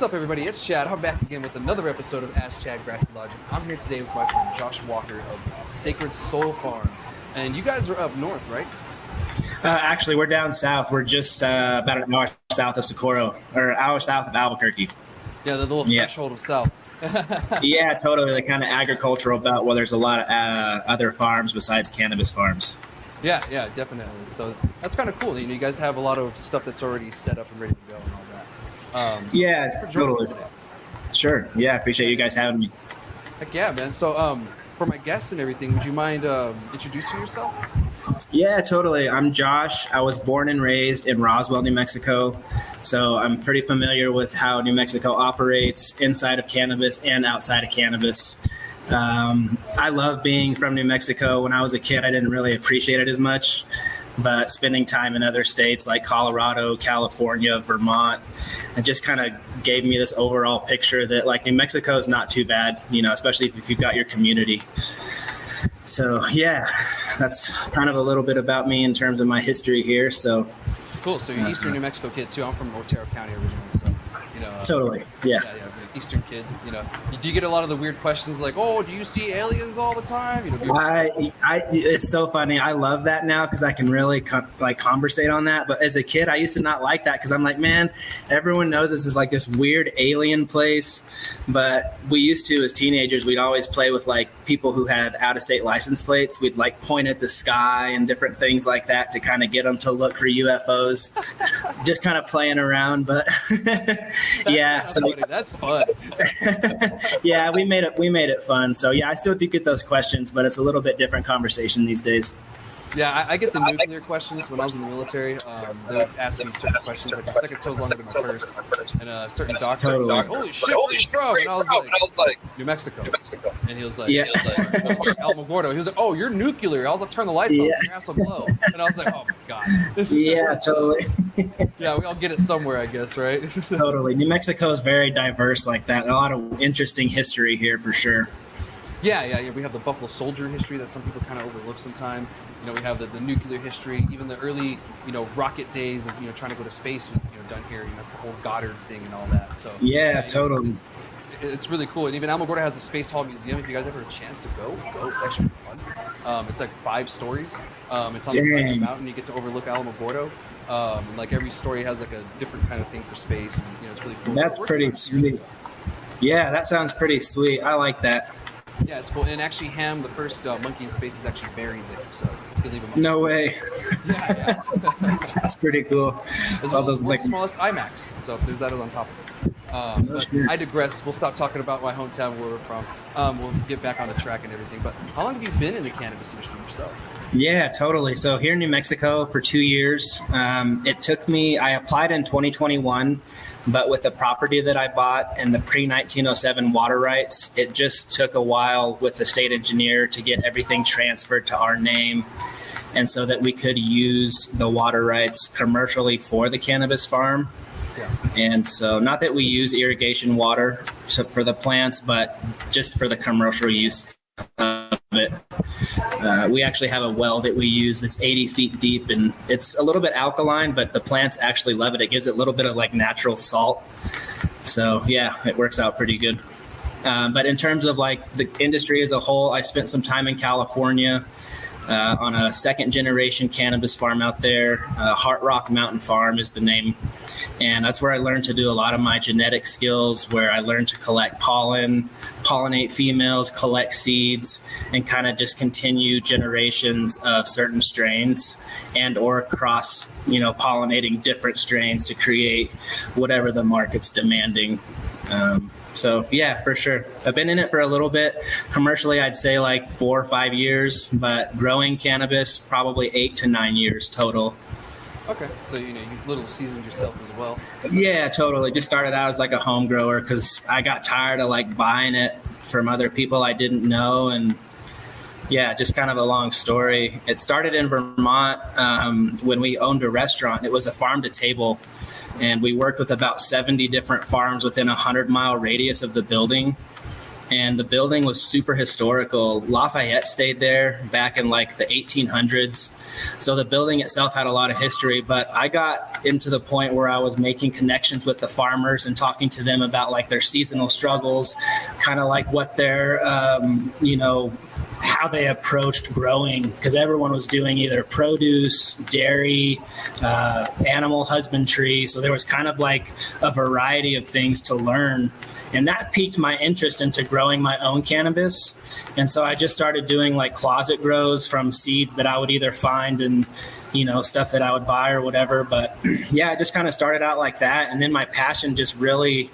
What's up, everybody? It's Chad. I'm back again with another episode of Ask Chad Grassy Logic. I'm here today with my friend Josh Walker of Sacred Soul Farms. And you guys are up north, right? Actually, we're down south. We're just about an hour south of Socorro, or an hour south of Albuquerque. Yeah, the little threshold of south. Yeah, totally. The kind of agricultural belt where there's a lot of other farms besides cannabis farms. Yeah, definitely. So that's kind of cool. You guys have a lot of stuff that's already set up and ready to go and all that. Yeah, totally. Sure. Yeah, appreciate you guys having me. Heck yeah, man. So for my guests and everything, would you mind introducing yourself? Yeah, totally. I'm Josh. I was born and raised in Roswell, New Mexico. So I'm pretty familiar with how New Mexico operates inside of cannabis and outside of cannabis. I love being from New Mexico. When I was a kid, I didn't really appreciate it as much. But spending time in other states like Colorado, California, Vermont, it just kind of gave me this overall picture that like New Mexico is not too bad, especially if you've got your community. So yeah, that's kind of a little bit about me in terms of my history here. So cool. So you're Eastern New Mexico kid too. I'm from Otero County originally, so totally, yeah. Eastern kids, do you get a lot of the weird questions like, oh, do you see aliens all the time? It's so funny. I love that now because I can really conversate on that. But as a kid, I used to not like that because I'm like, man, everyone knows this is like this weird alien place. But we used to, as teenagers, we'd always play with like people who had out-of-state license plates. We'd like point at the sky and different things like that to kind of get them to look for UFOs. Just kind of playing around, but yeah. So that's fun. Yeah, we made it fun. So yeah, I still do get those questions, but it's a little bit different conversation these days. Yeah, I get the nuclear questions when I was in the military. They would ask me certain questions, like your second toe's longer than my first. And a certain doctor was like, holy shit, where are you from? And I was like, New Mexico. And he was like, Alamogordo. He was like, oh, you're nuclear. I was like, turn the lights on, your ass will blow. And I was like, oh my God. Yeah, totally. Yeah, we all get it somewhere, I guess, right? Totally. New Mexico is very diverse like that. A lot of interesting history here for sure. Yeah. We have the Buffalo Soldier history that some people kind of overlook sometimes. We have the nuclear history, even the early, rocket days of, trying to go to space was, done here. That's the whole Goddard thing and all that. So yeah, totally. It's really cool. And even Alamogordo has a Space Hall Museum. If you guys ever have a chance to go. It's actually fun. It's like 5 stories. It's on the side of the mountain. You get to overlook Alamogordo. Like every story has like a different kind of thing for space. And, it's really cool. That's pretty sweet. Yeah, that sounds pretty sweet. I like that. Yeah, it's cool. And actually, Ham, the first monkey in space, is actually buries it. So you can leave him. No way. Yeah. That's pretty cool. As well, those smallest IMAX. So there's that on top of it. But I digress. We'll stop talking about my hometown, where we're from. We'll get back on the track and everything. But how long have you been in the cannabis industry yourself? Yeah, totally. So here in New Mexico for 2 years. It took me. I applied in 2021. But with the property that I bought and the pre-1907 water rights, it just took a while with the state engineer to get everything transferred to our name, and so that we could use the water rights commercially for the cannabis farm. Yeah. And so not that we use irrigation water for the plants, but just for the commercial use of it. We actually have a well that we use that's 80 feet deep, and it's a little bit alkaline, but the plants actually love it. It gives it a little bit of like natural salt. So yeah, it works out pretty good. But in terms of like the industry as a whole, I spent some time in California on a second generation cannabis farm out there. Heart Rock Mountain Farm is the name. And that's where I learned to do a lot of my genetic skills, where I learned to collect pollen, pollinate females, collect seeds, and kind of just continue generations of certain strains and or cross, pollinating different strains to create whatever the market's demanding. So yeah, for sure. I've been in it for a little bit. Commercially, I'd say like 4 or 5 years, but growing cannabis, probably 8 to 9 years total. Okay, so you little seasons yourself as well. Yeah, totally. Just started out as like a home grower because I got tired of like buying it from other people I didn't know, and yeah, just kind of a long story. It started in Vermont when we owned a restaurant. It was a farm to table, and we worked with about 70 different farms within a 100-mile radius of the building. and the building was super historical. Lafayette stayed there back in like the 1800s. So the building itself had a lot of history, but I got into the point where I was making connections with the farmers and talking to them about like their seasonal struggles, kind of like what their, how they approached growing, because everyone was doing either produce, dairy, animal husbandry. So there was kind of like a variety of things to learn. And that piqued my interest into growing my own cannabis. And so I just started doing like closet grows from seeds that I would either find and, stuff that I would buy or whatever. But yeah, I just kind of started out like that. And then my passion just really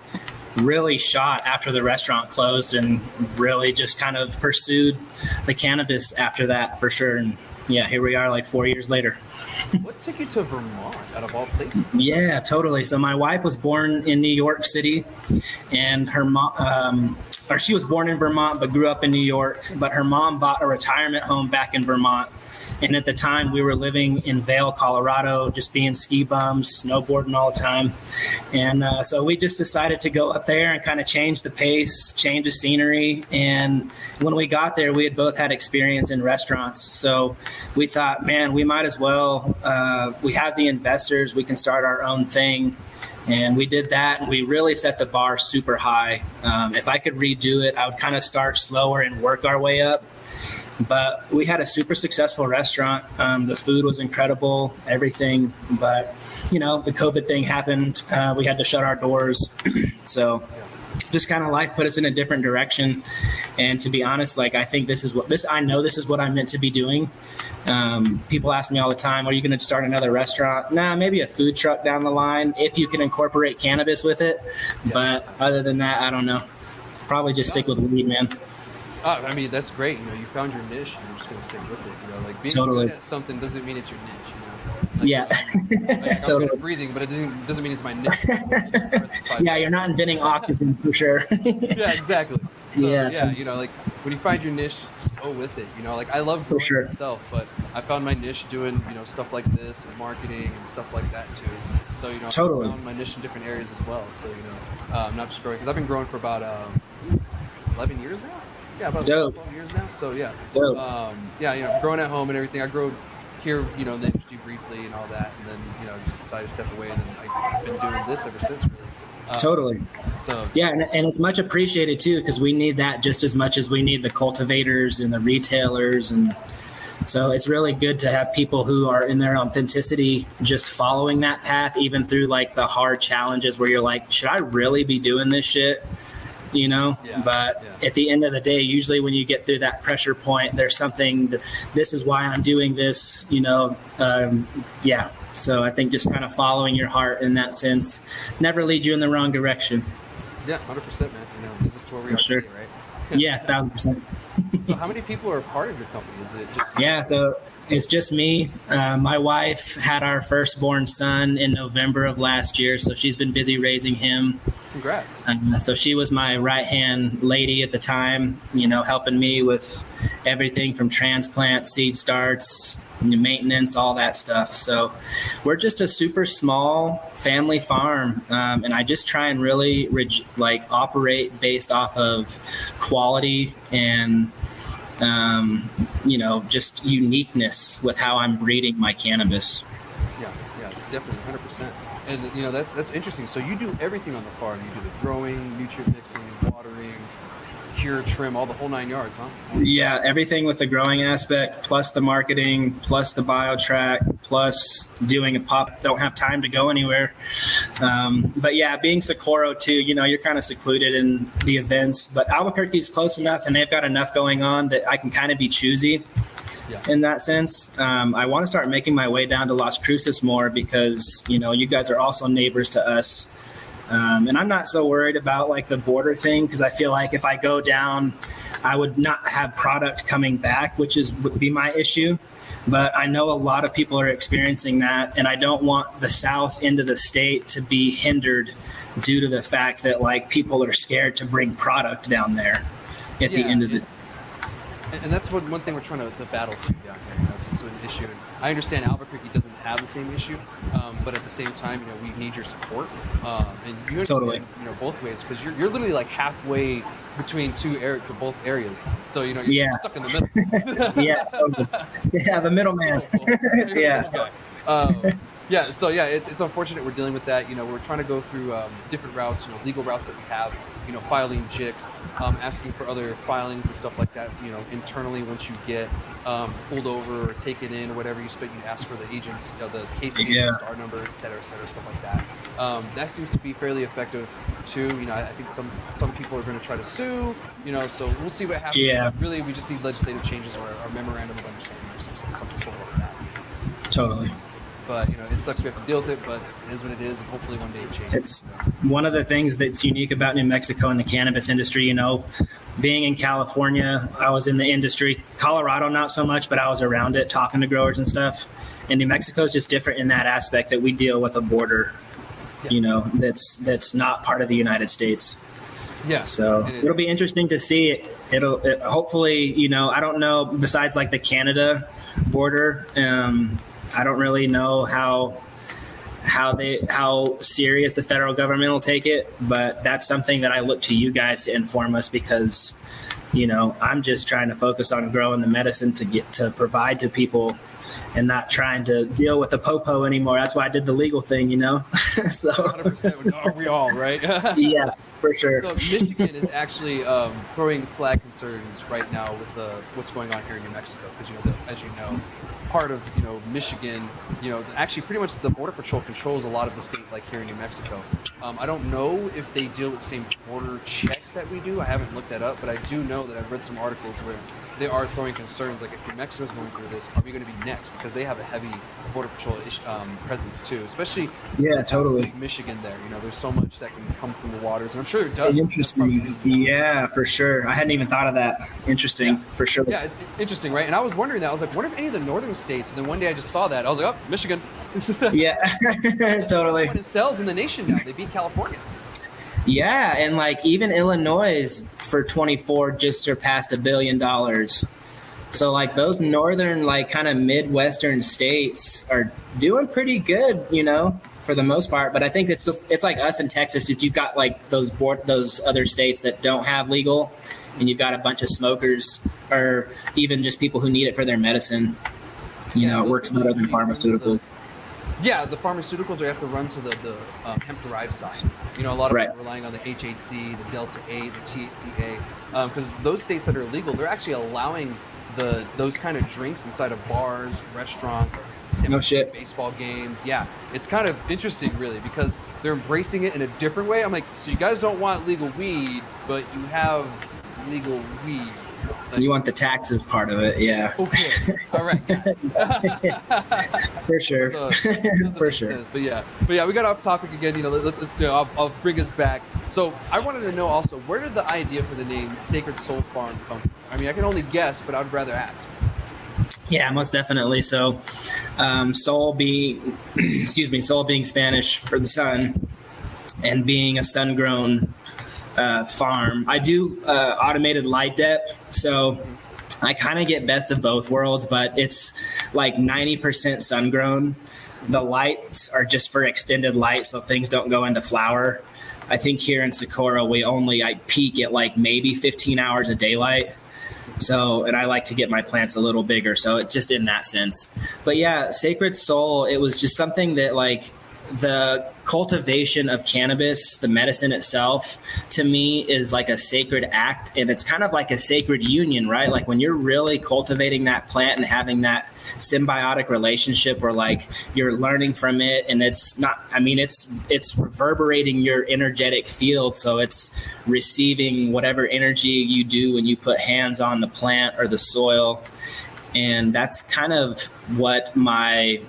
shot after the restaurant closed, and really just kind of pursued the cannabis after that for sure. And yeah, here we are like 4 years later. What took you to Vermont out of all places? Yeah, totally. So my wife was born in New York City, and her mom, she was born in Vermont but grew up in New York. But her mom bought a retirement home back in Vermont. And at the time, we were living in Vail, Colorado, just being ski bums, snowboarding all the time. And so we just decided to go up there and kind of change the pace, change the scenery. And when we got there, we had both had experience in restaurants. So we thought, man, we might as well, we have the investors, we can start our own thing. And we did that, and we really set the bar super high. If I could redo it, I would kind of start slower and work our way up. But we had a super successful restaurant. The food was incredible, everything. But, the COVID thing happened. We had to shut our doors. So just kind of life put us in a different direction. And to be honest, I think I know this is what I'm meant to be doing. People ask me all the time, are you going to start another restaurant? Nah, maybe a food truck down the line if you can incorporate cannabis with it. But other than that, I don't know. Probably just stick with weed, man. I mean, that's great. You found your niche, and you're just going to stick with it. Being totally. good at something doesn't mean it's your niche. Yeah. Totally. I'm breathing, but it doesn't mean it's my niche. Yeah, you're not inventing oxygen for sure. Yeah, exactly. So, yeah, when you find your niche, just go with it. I love growing myself, but I found my niche doing, stuff like this and marketing and stuff like that too. So, totally. I found my niche in different areas as well. So, not just growing, because I've been growing for about 11 years now. Yeah, about 12 years now. So yeah, growing at home and everything. I grow here, in the industry briefly and all that, and then just decided to step away, and then I've been doing this ever since. Totally. So yeah, and it's much appreciated too, because we need that just as much as we need the cultivators and the retailers, and so it's really good to have people who are in their authenticity, just following that path, even through the hard challenges where you're like, should I really be doing this shit? But at the end of the day, usually when you get through that pressure point, there's something that this is why I'm doing this, So I think just kind of following your heart in that sense never leads you in the wrong direction. Yeah, 100%, man. This is where we are sure. today, right? Yeah, 1,000%. So how many people are part of your company? Is it just so it's just me. My wife had our firstborn son in November of last year, so she's been busy raising him. Congrats. So she was my right-hand lady at the time, helping me with everything from transplant, seed starts, maintenance, all that stuff. So we're just a super small family farm, and I just try and really operate based off of quality and just uniqueness with how I'm breeding my cannabis. Yeah, definitely, 100%. And that's interesting. So you do everything on the farm. You do the growing, nutrient mixing, watering, cure, trim, all the whole 9 yards, huh? Yeah, everything with the growing aspect, plus the marketing, plus the BioTrack, plus doing a pop. Don't have time to go anywhere. But yeah, being Socorro too, you're kind of secluded in the events. But Albuquerque's close enough, and they've got enough going on that I can kind of be choosy. Yeah. In that sense, I want to start making my way down to Las Cruces more because, you guys are also neighbors to us. And I'm not so worried about the border thing because I feel like if I go down, I would not have product coming back, which would be my issue. But I know a lot of people are experiencing that, and I don't want the south end of the state to be hindered due to the fact that people are scared to bring product down there at the end of the day. And that's one thing we're trying to battle too down here. It's an issue. And I understand Albuquerque doesn't have the same issue, but at the same time, we need your support. And you understand, both ways, because you're literally like halfway between both areas. So you're stuck in the middle. Yeah, totally. Yeah, the middleman. Yeah. It's unfortunate we're dealing with that. We're trying to go through different routes, legal routes that we have, filing JICs, asking for other filings and stuff like that, internally once you get pulled over or taken in or whatever, you ask for the agents, the case agent star number, et cetera, stuff like that. That seems to be fairly effective too. I think some people are going to try to sue, so we'll see what happens. Yeah. Really, we just need legislative changes or a memorandum of understanding or something sort of like that. Totally. But it sucks we have to deal with it, but it is what it is, and hopefully one day it changes. It's one of the things that's unique about New Mexico and the cannabis industry. Being in California, I was in the industry. Colorado, not so much, but I was around it, talking to growers and stuff. And New Mexico is just different in that aspect that we deal with a border, that's not part of the United States. Yeah. So it'll be interesting to see it. It'll hopefully, I don't know, besides like the Canada border, I don't really know how serious the federal government will take it, but that's something that I look to you guys to inform us, because I'm just trying to focus on growing the medicine to provide to people and not trying to deal with the popo anymore. That's why I did the legal thing, So 100%, are we all, right? Yeah, for sure. So Michigan is actually throwing flag concerns right now with what's going on here in New Mexico, because as you know, part of Michigan, actually pretty much the Border Patrol controls a lot of the state, like here in New Mexico. I don't know if they deal with the same border checks that we do. I haven't looked that up, but I do know that I've read some articles where they are throwing concerns, like if New Mexico's going through this, are we going to be next? Because they have a heavy Border Patrol presence too, especially totally. Michigan there. There's so much that can come from the waters, and I'm sure it does. Interesting. Yeah, for sure. I hadn't even thought of that. Interesting, for sure. Yeah, it's interesting, right? And I was wondering that. I was like, what if any of the northern states? And then one day I just saw that. I was like, oh, Michigan. Yeah, totally. It sells in the nation now. They beat California. Yeah, and like even Illinois for 24 just surpassed $1 billion. So like those northern, like kind of Midwestern states are doing pretty good, for the most part. But I think it's like us in Texas. Is you've got like those other states that don't have legal, and you've got a bunch of smokers or even just people who need it for their medicine. It works better than pharmaceuticals. Yeah, the pharmaceuticals, you have to run to the hemp-derived side. A lot of people are relying on the HHC, the Delta-8, the THCA, because those states that are illegal, they're actually allowing those kind of drinks inside of bars, restaurants, baseball games. Yeah, it's kind of interesting, really, because they're embracing it in a different way. I'm like, so you guys don't want legal weed, but you have legal weed. Like, you want the taxes part of it, yeah. Okay, all right. For sure, for sure. But yeah, we got off topic again. Let's I'll bring us back. So I wanted to know also, where did the idea for the name Sacred Soul Farm come from? I mean, I can only guess, but I'd rather ask. Yeah, most definitely. So, soul being Spanish for the sun, and being a sun-grown farm. I do automated light dep, so I kind of get best of both worlds, but it's like 90% sun grown. The lights are just for extended light, so things don't go into flower. I think here in Socorro, I peak at like maybe 15 hours of daylight. So, and I like to get my plants a little bigger. So it's just in that sense. But yeah, Sacred Soul, it was just something that like the cultivation of cannabis, the medicine itself, to me is like a sacred act, and it's kind of like a sacred union, right? Like when you're really cultivating that plant and having that symbiotic relationship where like you're learning from it, and it's not, I mean, it's reverberating your energetic field, so it's receiving whatever energy you do when you put hands on the plant or the soil. And that's kind of what my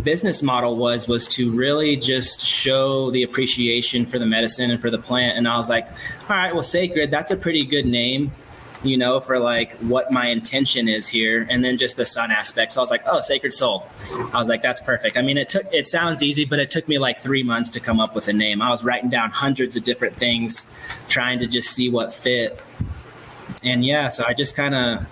business model was to really just show the appreciation for the medicine and for the plant. And I was like, all right, well, Sacred, that's a pretty good name, for like what my intention is here. And then just the sun aspect. So I was like, oh, Sacred Soul. I was like, that's perfect. I mean, it sounds easy, but it took me like 3 months to come up with a name. I was writing down hundreds of different things, trying to just see what fit. And yeah, so I just kind of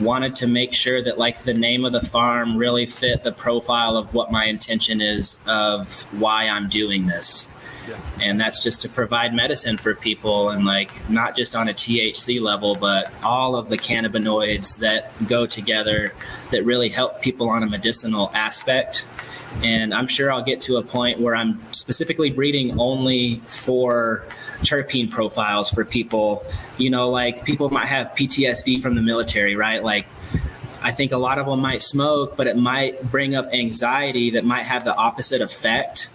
wanted to make sure that like the name of the farm really fit the profile of what my intention is of why I'm doing this. Yeah. And that's just to provide medicine for people, and like not just on a THC level, but all of the cannabinoids that go together that really help people on a medicinal aspect. And I'm sure I'll get to a point where I'm specifically breeding only for terpene profiles for people. You know, like people might have PTSD from the military, right? Like I think a lot of them might smoke, but it might bring up anxiety that might have the opposite effect.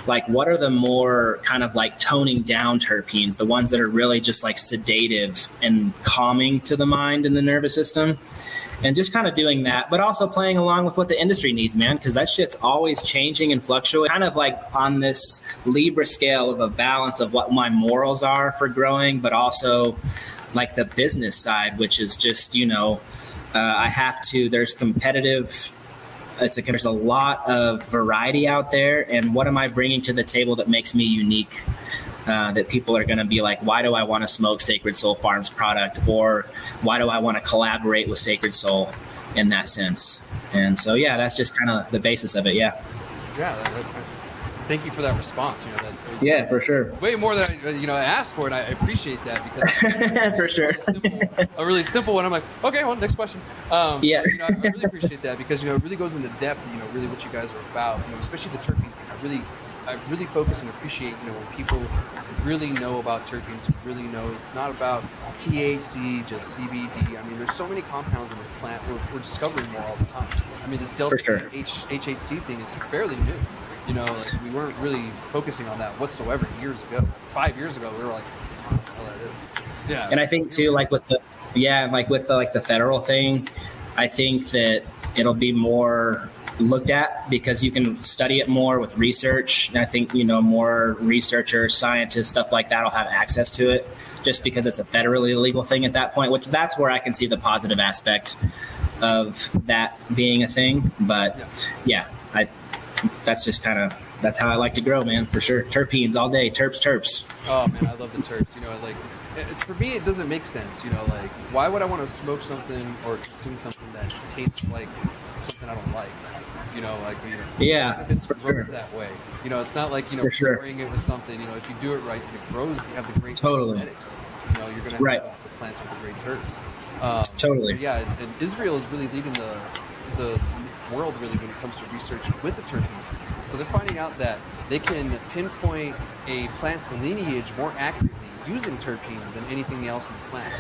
Like what are the more kind of like toning down terpenes, the ones that are really just like sedative and calming to the mind and the nervous system? And just kind of doing that, but also playing along with what the industry needs, man, because that shit's always changing and fluctuating. Kind of like on this Libra scale of a balance of what my morals are for growing, but also like the business side, which is just, you know, I have to, there's competitive, there's a lot of variety out there. And what am I bringing to the table that makes me unique? That people are going to be like, why do I want to smoke Sacred Soul Farms product? Or why do I want to collaborate with Sacred Soul in that sense? And so, yeah, that's just kind of the basis of it. Yeah. Yeah. Thank you for that response. You know, that yeah, for sure. Way more than I asked for, and I appreciate that because for sure. A really simple one. I'm like, okay, well, next question. Yeah. You know, I really appreciate that because it really goes into depth. Really what you guys are about. Especially the terpene thing. I really focus and appreciate, when people really know about terpenes, really know it's not about THC, just CBD. There's so many compounds in the plant. We're discovering more all the time. This Delta HHC thing is fairly new. Like we weren't really focusing on that whatsoever years ago. 5 years ago, we were like, oh, that is. Yeah. And I think too, like with the federal thing, I think that it'll be more looked at because you can study it more with research. And I think, more researchers, scientists, stuff like that will have access to it just because it's a federally illegal thing at that point, which that's where I can see the positive aspect of that being a thing. But yeah, that's just that's how I like to grow, man, for sure. Terpenes all day, terps. Oh man, I love the terps. For me, it doesn't make sense. Like why would I want to smoke something or consume something that tastes like something I don't like? Yeah, if it's for grown sure. That way. It's not like spraying it with something. If you do it right, it grows. You have the great genetics. You're gonna have the plants with the great terps. Totally. So yeah, and Israel is really leading the world really when it comes to research with the terpenes. So they're finding out that they can pinpoint a plant's lineage more accurately using terpenes than anything else in the plant.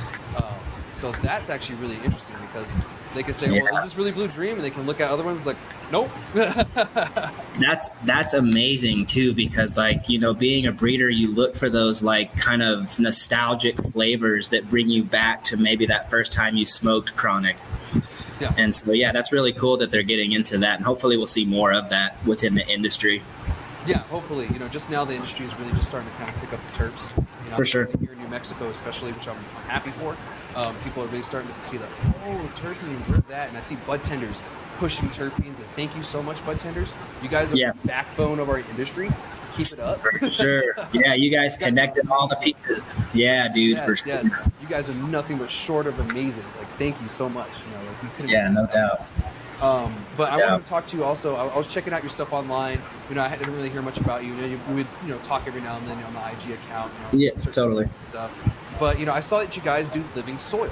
So that's actually really interesting because they can say, well, is this really Blue Dream? And they can look at other ones like, nope. That's amazing too, because being a breeder, you look for those kind of nostalgic flavors that bring you back to maybe that first time you smoked chronic. Yeah. And so, yeah, that's really cool that they're getting into that. And hopefully we'll see more of that within the industry. Yeah, hopefully. Just now the industry is really just starting to kind of pick up the terps. For sure. Here in New Mexico especially, which I'm happy for. People are really starting to see that, terpenes, where's that? And I see bud tenders pushing terpenes. And thank you so much, bud tenders. You guys are the backbone of our industry. Keep it up. For sure. Yeah, you guys connected all the pieces. Yeah, dude, for sure. Yes. You guys are nothing but short of amazing. Thank you so much. No doubt. But I wanted to talk to you also. I was checking out your stuff online. I didn't really hear much about you. We would talk every now and then on the IG account. Yeah, totally. Stuff. But I saw that you guys do living soil.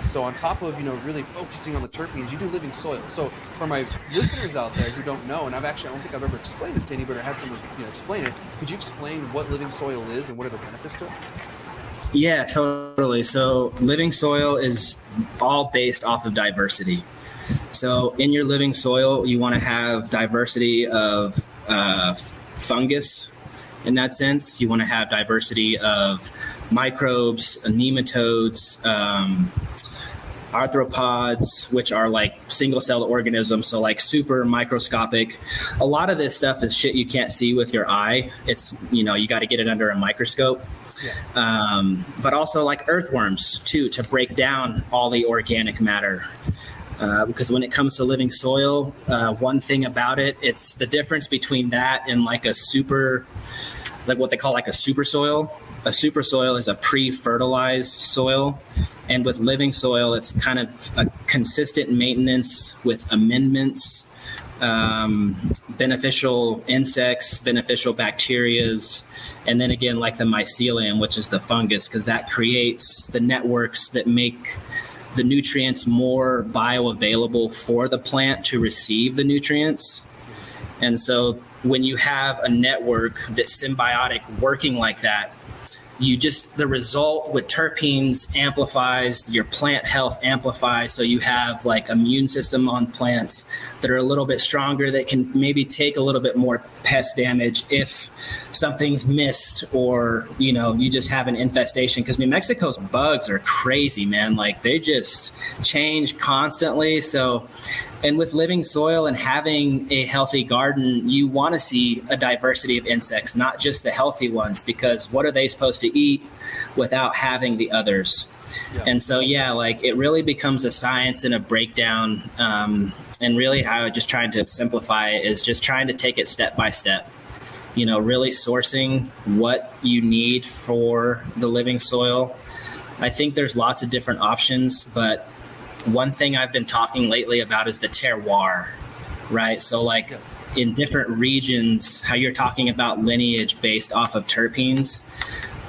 So on top of really focusing on the terpenes, you do living soil. So for my listeners out there who don't know, and I don't think I've ever explained this to anybody or had someone explain it. Could you explain what living soil is and what are the benefits to it? Yeah, totally. So living soil is all based off of diversity. So in your living soil, you want to have diversity of fungus. In that sense, you want to have diversity of microbes, nematodes, arthropods, which are single-celled organisms, so super microscopic. A lot of this stuff is shit you can't see with your eye. It's, you got to get it under a microscope. Yeah. But also earthworms, too, to break down all the organic matter. Because when it comes to living soil, one thing about it, it's the difference between that and a super like what they call like a super soil. A super soil is a pre-fertilized soil. And with living soil, it's kind of a consistent maintenance with amendments, beneficial insects, beneficial bacterias, and then again, like the mycelium, which is the fungus, because that creates the networks that make the nutrients more bioavailable for the plant to receive the nutrients. And so when you have a network that's symbiotic working like that, the result with terpenes amplifies, your plant health amplifies. So you have like immune system on plants that are a little bit stronger, that can maybe take a little bit more pest damage if something's missed, or, you just have an infestation. Because New Mexico's bugs are crazy, man. Like they just change constantly. So, and with living soil and having a healthy garden, you want to see a diversity of insects, not just the healthy ones, because what are they supposed to eat without having the others? Yeah. And so, like it really becomes a science and a breakdown. And really how I just trying to simplify it is just trying to take it step by step, really sourcing what you need for the living soil. I think there's lots of different options, but one thing I've been talking lately about is the terroir, right? So like in different regions, how you're talking about lineage based off of terpenes,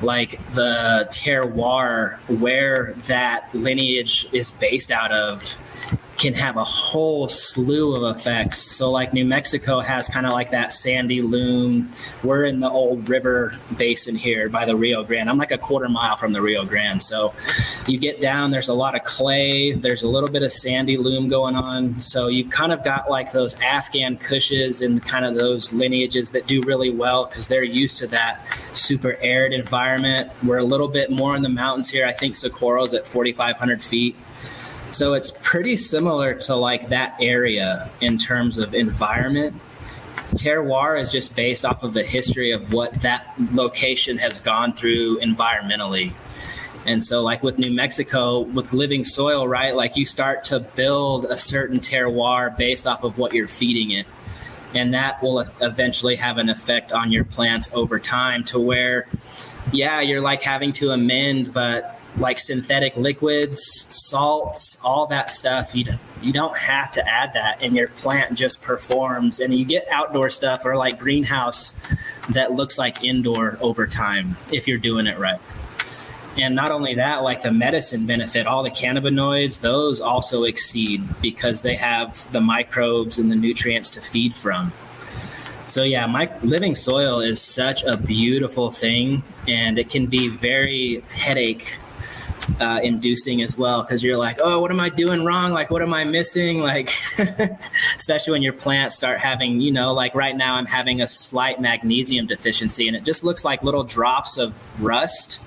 like the terroir where that lineage is based out of can have a whole slew of effects. So like New Mexico has kind of like that sandy loam. We're in the old river basin here by the Rio Grande. I'm like a quarter mile from the Rio Grande. So you get down, there's a lot of clay. There's a little bit of sandy loam going on. So you've kind of got like those Afghan Cushes and kind of those lineages that do really well because they're used to that super arid environment. We're a little bit more in the mountains here. I think Socorro's at 4,500 feet. So it's pretty similar to like that area in terms of environment. Terroir is just based off of the history of what that location has gone through environmentally. And so like with New Mexico, with living soil, right, like you start to build a certain terroir based off of what you're feeding it. And that will eventually have an effect on your plants over time to where, you're like having to amend, but like synthetic liquids, salts, all that stuff, you don't have to add that, and your plant just performs. And you get outdoor stuff or like greenhouse that looks like indoor over time if you're doing it right. And not only that, like the medicine benefit, all the cannabinoids, those also exceed because they have the microbes and the nutrients to feed from. So my living soil is such a beautiful thing, and it can be very headache inducing as well, because you're like, oh, what am I doing wrong? Like, what am I missing? Like, especially when your plants start having, like right now I'm having a slight magnesium deficiency, and it just looks like little drops of rust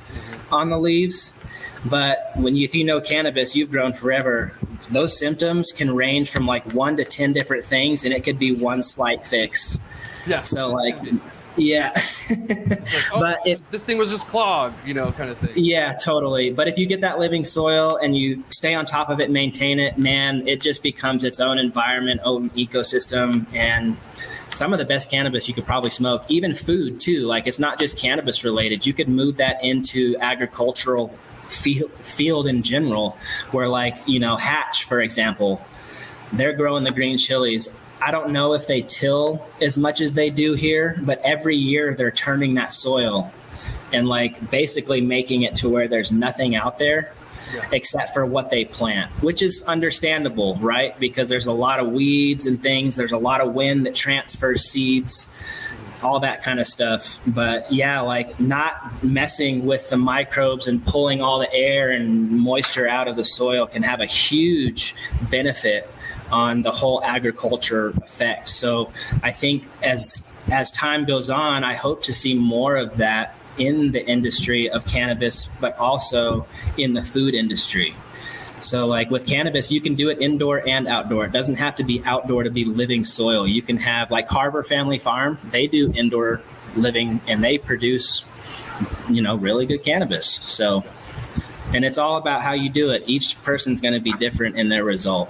on the leaves. But if you know cannabis, you've grown forever, those symptoms can range from like 1 to 10 different things, and it could be one slight fix. Yeah. So like, yeah. Like, but this thing was just clogged, kind of thing. Yeah, totally. But if you get that living soil and you stay on top of it, maintain it, man, it just becomes its own environment, own ecosystem. And some of the best cannabis you could probably smoke, even food too. Like it's not just cannabis related. You could move that into agricultural field in general, where like, Hatch, for example, they're growing the green chilies. I don't know if they till as much as they do here, but every year they're turning that soil and like basically making it to where there's nothing out there except for what they plant, which is understandable, right? Because there's a lot of weeds and things. There's a lot of wind that transfers seeds, all that kind of stuff. But like not messing with the microbes and pulling all the air and moisture out of the soil can have a huge benefit on the whole agriculture effect. So I think as time goes on, I hope to see more of that in the industry of cannabis, but also in the food industry. So like with cannabis, you can do it indoor and outdoor. It doesn't have to be outdoor to be living soil. You can have like Carver Family Farm, they do indoor living and they produce, really good cannabis. So, and it's all about how you do it. Each person's going to be different in their result.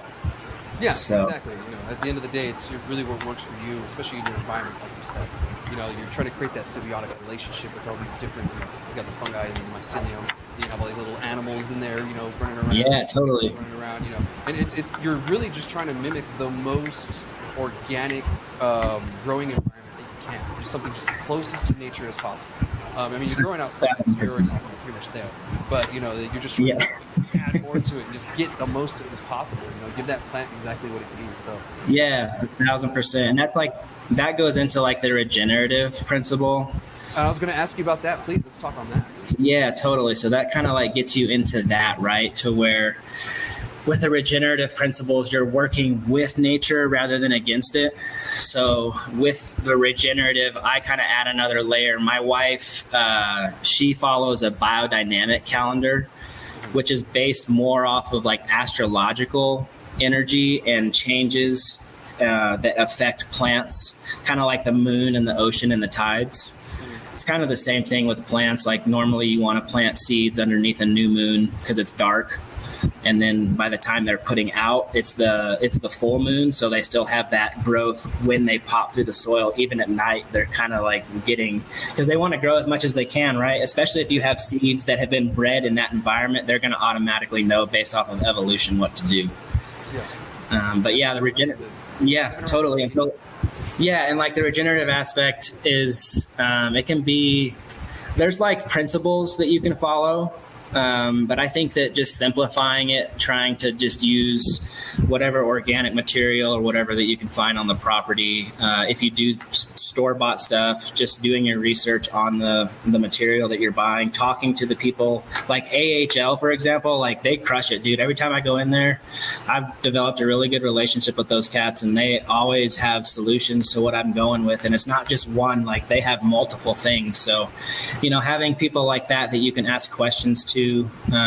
Yeah, So exactly. You know, at the end of the day, it's really what works for you, especially in your environment, like you said. You know, you're trying to create that symbiotic relationship with all these different, you know, you got the fungi and the mycelium. You have all these little animals in there, you know, running around. yeah, totally. Running around, you know, and it's you're really just trying to mimic the most organic growing environment that you can. Just something just closest to nature as possible. I mean, you're growing outside, so you're already pretty much there. But you know, you're just trying to add more to it and just get the most of it as possible. You know, give that plant exactly what it needs. So yeah, 1,000%. And that's like, that goes into like the regenerative principle. I was going to ask you about that. Please, let's talk on that. Yeah, totally. So that kind of like gets you into that, right? To where with the regenerative principles, you're working with nature rather than against it. So with the regenerative, I kind of add another layer. My wife, she follows a biodynamic calendar, which is based more off of like astrological energy and changes that affect plants, kind of like the moon and the ocean and the tides. It's kind of the same thing with plants. Like normally you want to plant seeds underneath a new moon because it's dark. And then by the time they're putting out, it's the full moon. So they still have that growth when they pop through the soil. Even at night, they're kind of like getting, because they want to grow as much as they can, right? Especially if you have seeds that have been bred in that environment, they're going to automatically know based off of evolution what to do. Yeah. But yeah, the regenerative, yeah, totally. And so, yeah, and like the regenerative aspect is, it can be, there's like principles that you can follow. But I think that just simplifying it, trying to just use whatever organic material or whatever that you can find on the property. If you do store-bought stuff, just doing your research on the material that you're buying, talking to the people. Like AHL, for example, like they crush it, dude. Every time I go in there, I've developed a really good relationship with those cats, and they always have solutions to what I'm going with. And it's not just one, like they have multiple things. So, you know, having people like that you can ask questions to,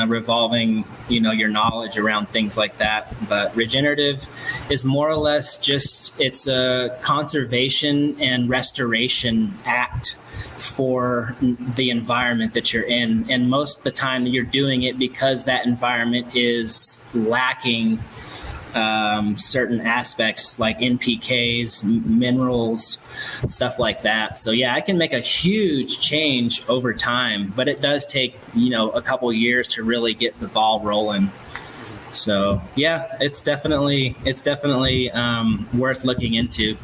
revolving, you know, your knowledge around things like that. But regenerative is more or less just, it's a conservation and restoration act for the environment that you're in. And most of the time you're doing it because that environment is lacking certain aspects like NPKs, minerals, stuff like that. So yeah, I can make a huge change over time, but it does take, you know, a couple years to really get the ball rolling. So yeah, it's definitely worth looking into.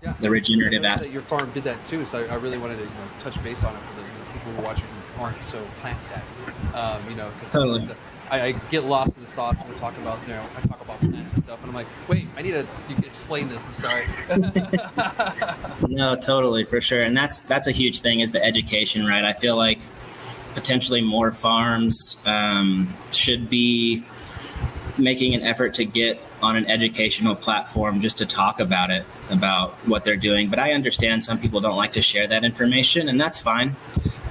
Yeah. The regenerative aspect. Your farm did that too, so I really wanted to, you know, touch base on it for the people who are watching who aren't so plant savvy. You know, because totally. I get lost in the sauce when we're talking about, you know, I talk about plants and stuff, and I'm like, wait, I need to explain this. I'm sorry. No, totally, for sure, and that's a huge thing is the education, right? I feel like potentially more farms should be making an effort to get on an educational platform just to talk about it, about what they're doing. But I understand some people don't like to share that information, and that's fine.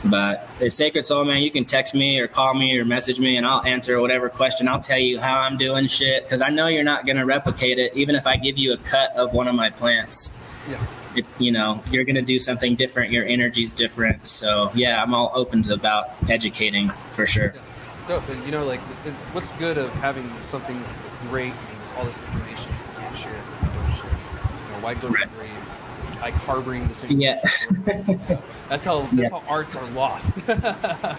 But it's Sacred Soul, man, you can text me or call me or message me and I'll answer whatever question. I'll tell you how I'm doing shit, because I know you're not going to replicate it. Even if I give you a cut of one of my plants, you know, you're going to do something different. Your energy's different. So yeah, I'm all open to about educating for sure. Yeah. Dope. And you know, like, what's good of having something great and all this information you can't share, you don't share. You know, why go to the grave? Like harboring the same. Yeah. That's how arts are lost.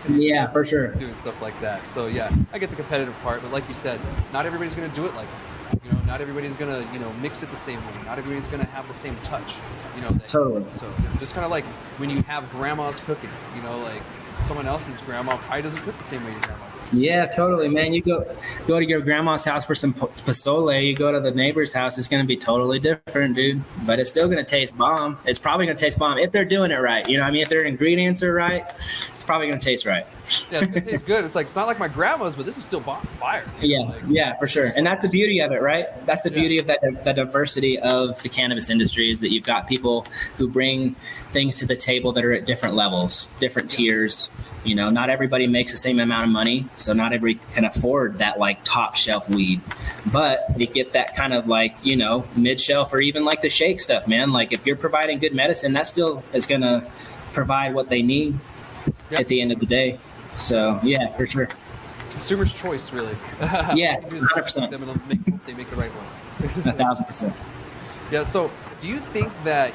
Yeah, for sure. Doing stuff like that. So yeah, I get the competitive part, but like you said, not everybody's going to do it like that. You know, not everybody's going to, you know, mix it the same way. Not everybody's going to have the same touch. You know. Totally. So just kind of like when you have grandma's cooking. You know, like someone else's grandma probably doesn't cook the same way your grandma does. Yeah, totally, man. You go to your grandma's house for some pozole. You go to the neighbor's house, it's going to be totally different, dude. But it's still going to taste bomb. It's probably going to taste bomb if they're doing it right. You know what I mean? If their ingredients are right, it's probably going to taste right. Yeah, it's going to taste good. It's like, it's not like my grandma's, but this is still fire. Yeah, like, yeah, for sure. And that's the beauty of it, right? That's the beauty of the diversity of the cannabis industry, is that you've got people who bring things to the table that are at different levels, different tiers. You know, not everybody makes the same amount of money, so not everybody can afford that like top shelf weed, but you get that kind of like, you know, mid shelf or even like the shake stuff, man. Like if you're providing good medicine, that still is going to provide what they need at the end of the day. So yeah, for sure. consumer's choice, really. Yeah, 100%. Them and they make the right one. 1,000%. Yeah. So, do you think that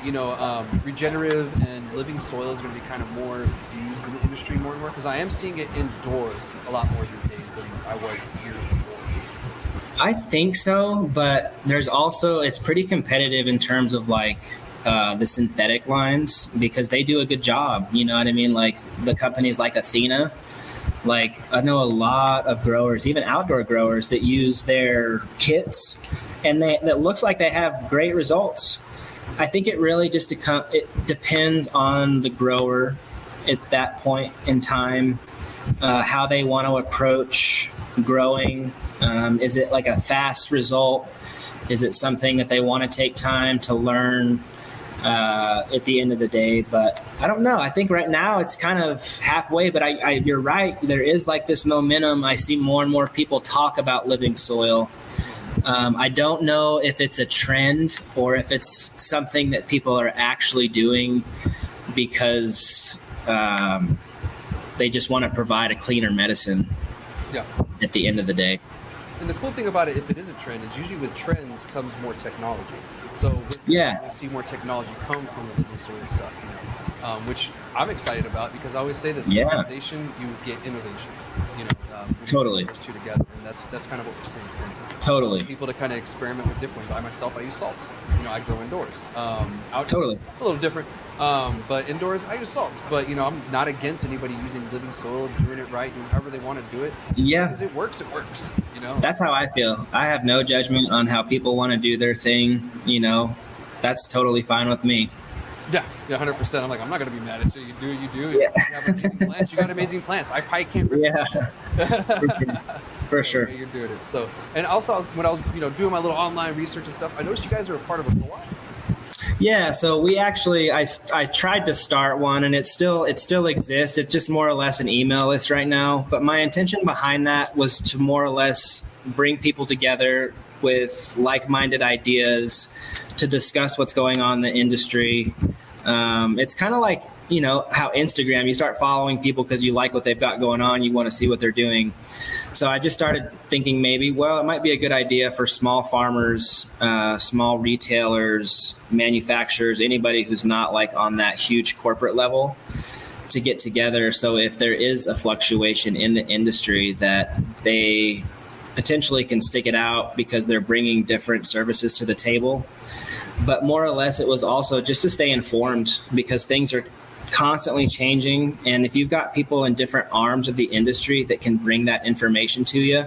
regenerative and living soil is going to be kind of more used in the industry more and more? Because I am seeing it indoors a lot more these days than I was years before. I think so, but there's also, it's pretty competitive in terms of like the synthetic lines because they do a good job. You know what I mean? Like the companies like Athena, like I know a lot of growers, even outdoor growers that use their kits and that looks like they have great results. I think it really just it depends on the grower at that point in time, how they want to approach growing. Is it like a fast result? Is it something that they want to take time to learn at the end of the day? But I don't know. I think right now it's kind of halfway, but you're right. There is like this momentum. I see more and more people talk about living soil. I don't know if it's a trend or if it's something that people are actually doing because they just want to provide a cleaner medicine at the end of the day. And the cool thing about it, if it is a trend, is usually with trends comes more technology. So we'll see more technology come from the living soil stuff, which I'm excited about because I always say this: innovation, you get innovation. Totally. Those two together, and that's kind of what we're seeing. And totally. People to kind of experiment with different ones. I use salts. I grow indoors. Outdoors, totally. A little different. But indoors, I use salts. But I'm not against anybody using living soil, doing it right, doing however they want to do it. Yeah. Because it works. It works. That's how I feel. I have no judgment on how people want to do their thing. That's totally fine with me. Yeah, 100%. I'm like, I'm not going to be mad at you. You do what you do. Yeah. You have amazing plants. You got amazing plants. I probably can't. For sure. You're doing it. So, and also when I was, doing my little online research and stuff, I noticed you guys are a part of a co-op. Yeah, so we actually, I tried to start one and it still exists. It's just more or less an email list right now. But my intention behind that was to more or less bring people together with like-minded ideas to discuss what's going on in the industry. It's kind of like, how Instagram, you start following people because you like what they've got going on. You want to see what they're doing. So I just started thinking maybe, well, it might be a good idea for small farmers, small retailers, manufacturers, anybody who's not like on that huge corporate level to get together. So if there is a fluctuation in the industry that they potentially can stick it out because they're bringing different services to the table. But more or less, it was also just to stay informed because things are constantly changing. And if you've got people in different arms of the industry that can bring that information to you,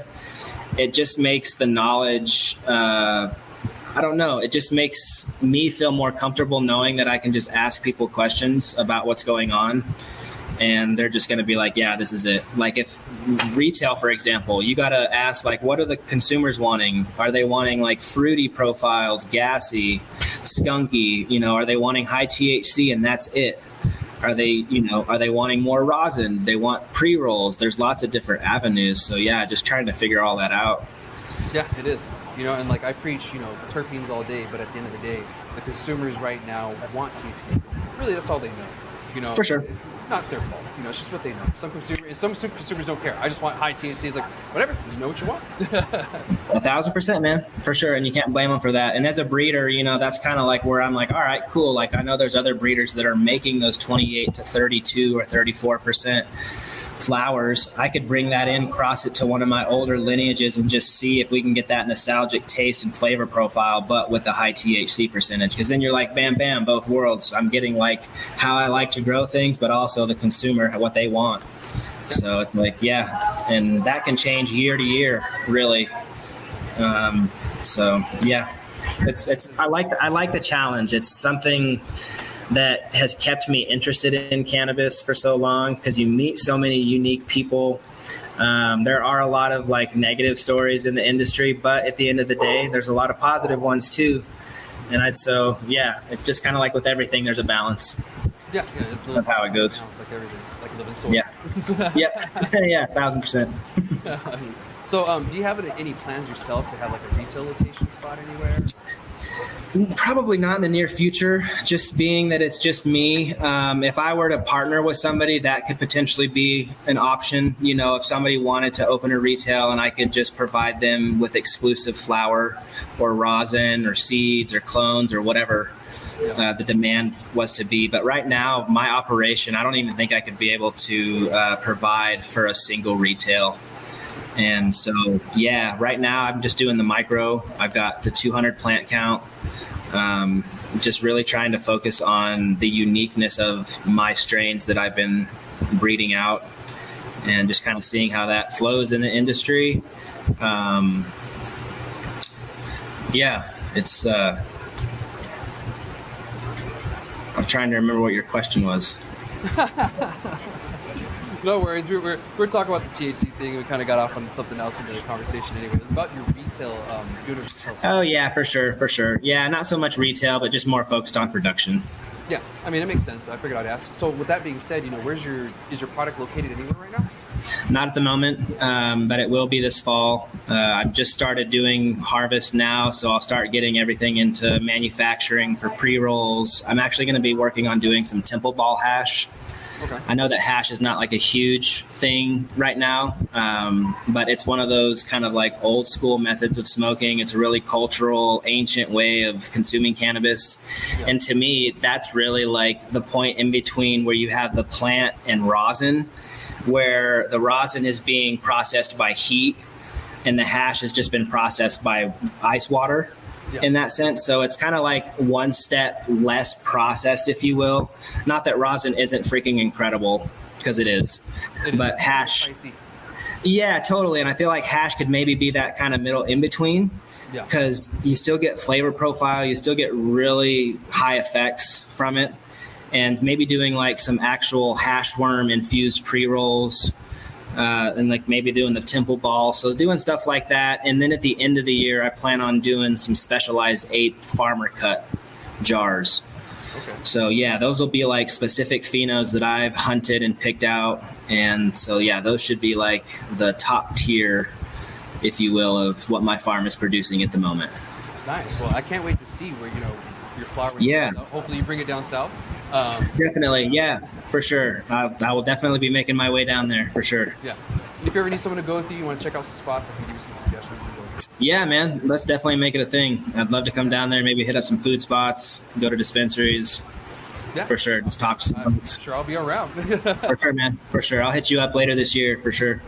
it just makes the knowledge, it just makes me feel more comfortable knowing that I can just ask people questions about what's going on. And they're just going to be like, yeah, this is it. Like if retail, for example, you got to ask, like, what are the consumers wanting? Are they wanting like fruity profiles, gassy, skunky? Are they wanting high THC and that's it? Are they wanting more rosin? They want pre-rolls. There's lots of different avenues. So yeah, just trying to figure all that out. Yeah, it is. And like I preach, terpenes all day, but at the end of the day, the consumers right now want THC. Really, that's all they know. For sure. It's not their fault. It's just what they know. Some consumers don't care. I just want high THC. It's like, whatever, you know what you want. 1,000%, man, for sure. And you can't blame them for that. And as a breeder, that's kind of like where I'm like, all right, cool. Like I know there's other breeders that are making those 28 to 32 or 34% flowers. I could bring that in, cross it to one of my older lineages and just see if we can get that nostalgic taste and flavor profile, but with the high THC percentage. Because then you're like, bam, bam, both worlds. I'm getting like how I like to grow things, but also the consumer, what they want. So it's like, yeah. And that can change year to year, really. So yeah, I like the challenge. It's something that has kept me interested in cannabis for so long because you meet so many unique people. There are a lot of like negative stories in the industry, but at the end of the day, there's a lot of positive ones too. And it's just kind of like with everything, there's a balance. Yeah, that's how it goes. It's like everything, like living soil. Yeah, yeah, 1,000%. So, do you have any plans yourself to have like a retail location spot anywhere? Probably not in the near future, just being that it's just me. If I were to partner with somebody, that could potentially be an option. You know, if somebody wanted to open a retail and I could just provide them with exclusive flower or rosin or seeds or clones or whatever the demand was to be. But right now, my operation, I don't even think I could be able to provide for a single retail. And so, yeah, right now I'm just doing the micro. I've got the 200 plant count. Just really trying to focus on the uniqueness of my strains that I've been breeding out and just kind of seeing how that flows in the industry. It's, I'm trying to remember what your question was. No worries. We're talking about the THC thing. We kind of got off on something else in the conversation anyway. It was about your retail, doing retail. Oh yeah, for sure. Yeah, not so much retail, but just more focused on production. Yeah, I mean, it makes sense. I figured I'd ask. So with that being said, you know, is your product located anywhere right now? Not at the moment, but it will be this fall. I've just started doing harvest now, so I'll start getting everything into manufacturing for pre-rolls. I'm actually going to be working on doing some temple ball hash. Okay. I know that hash is not like a huge thing right now, but it's one of those kind of like old school methods of smoking. It's a really cultural, ancient way of consuming cannabis. Yeah. And to me, that's really like the point in between where you have the plant and rosin, where the rosin is being processed by heat and the hash has just been processed by ice water. Yeah. In that sense. So it's kind of like one step less processed, if you will. Not that rosin isn't freaking incredible, because it is. But hash. Spicy. Yeah, totally. And I feel like hash could maybe be that kind of middle in between, because you still get flavor profile, you still get really high effects from it. And maybe doing like some actual hash worm infused pre-rolls. And like maybe doing the temple ball. So doing stuff like that. And then at the end of the year, I plan on doing some specialized 8 farmer cut jars. Okay. So yeah, those will be like specific phenos that I've hunted and picked out. And so yeah, those should be like the top tier, if you will, of what my farm is producing at the moment. Nice. Well, I can't wait to see where, you know, your flower. Yeah. Hopefully you bring it down south. Definitely. Yeah, for sure. I will definitely be making my way down there for sure. Yeah. And if you ever need someone to go with you want to check out some spots, I can give you some suggestions. Yeah, man. Let's definitely make it a thing. I'd love to come down there, maybe hit up some food spots, go to dispensaries. Yeah. For sure. Just talk to some folks. Sure, I'll be around. For sure, man. For sure. I'll hit you up later this year, for sure.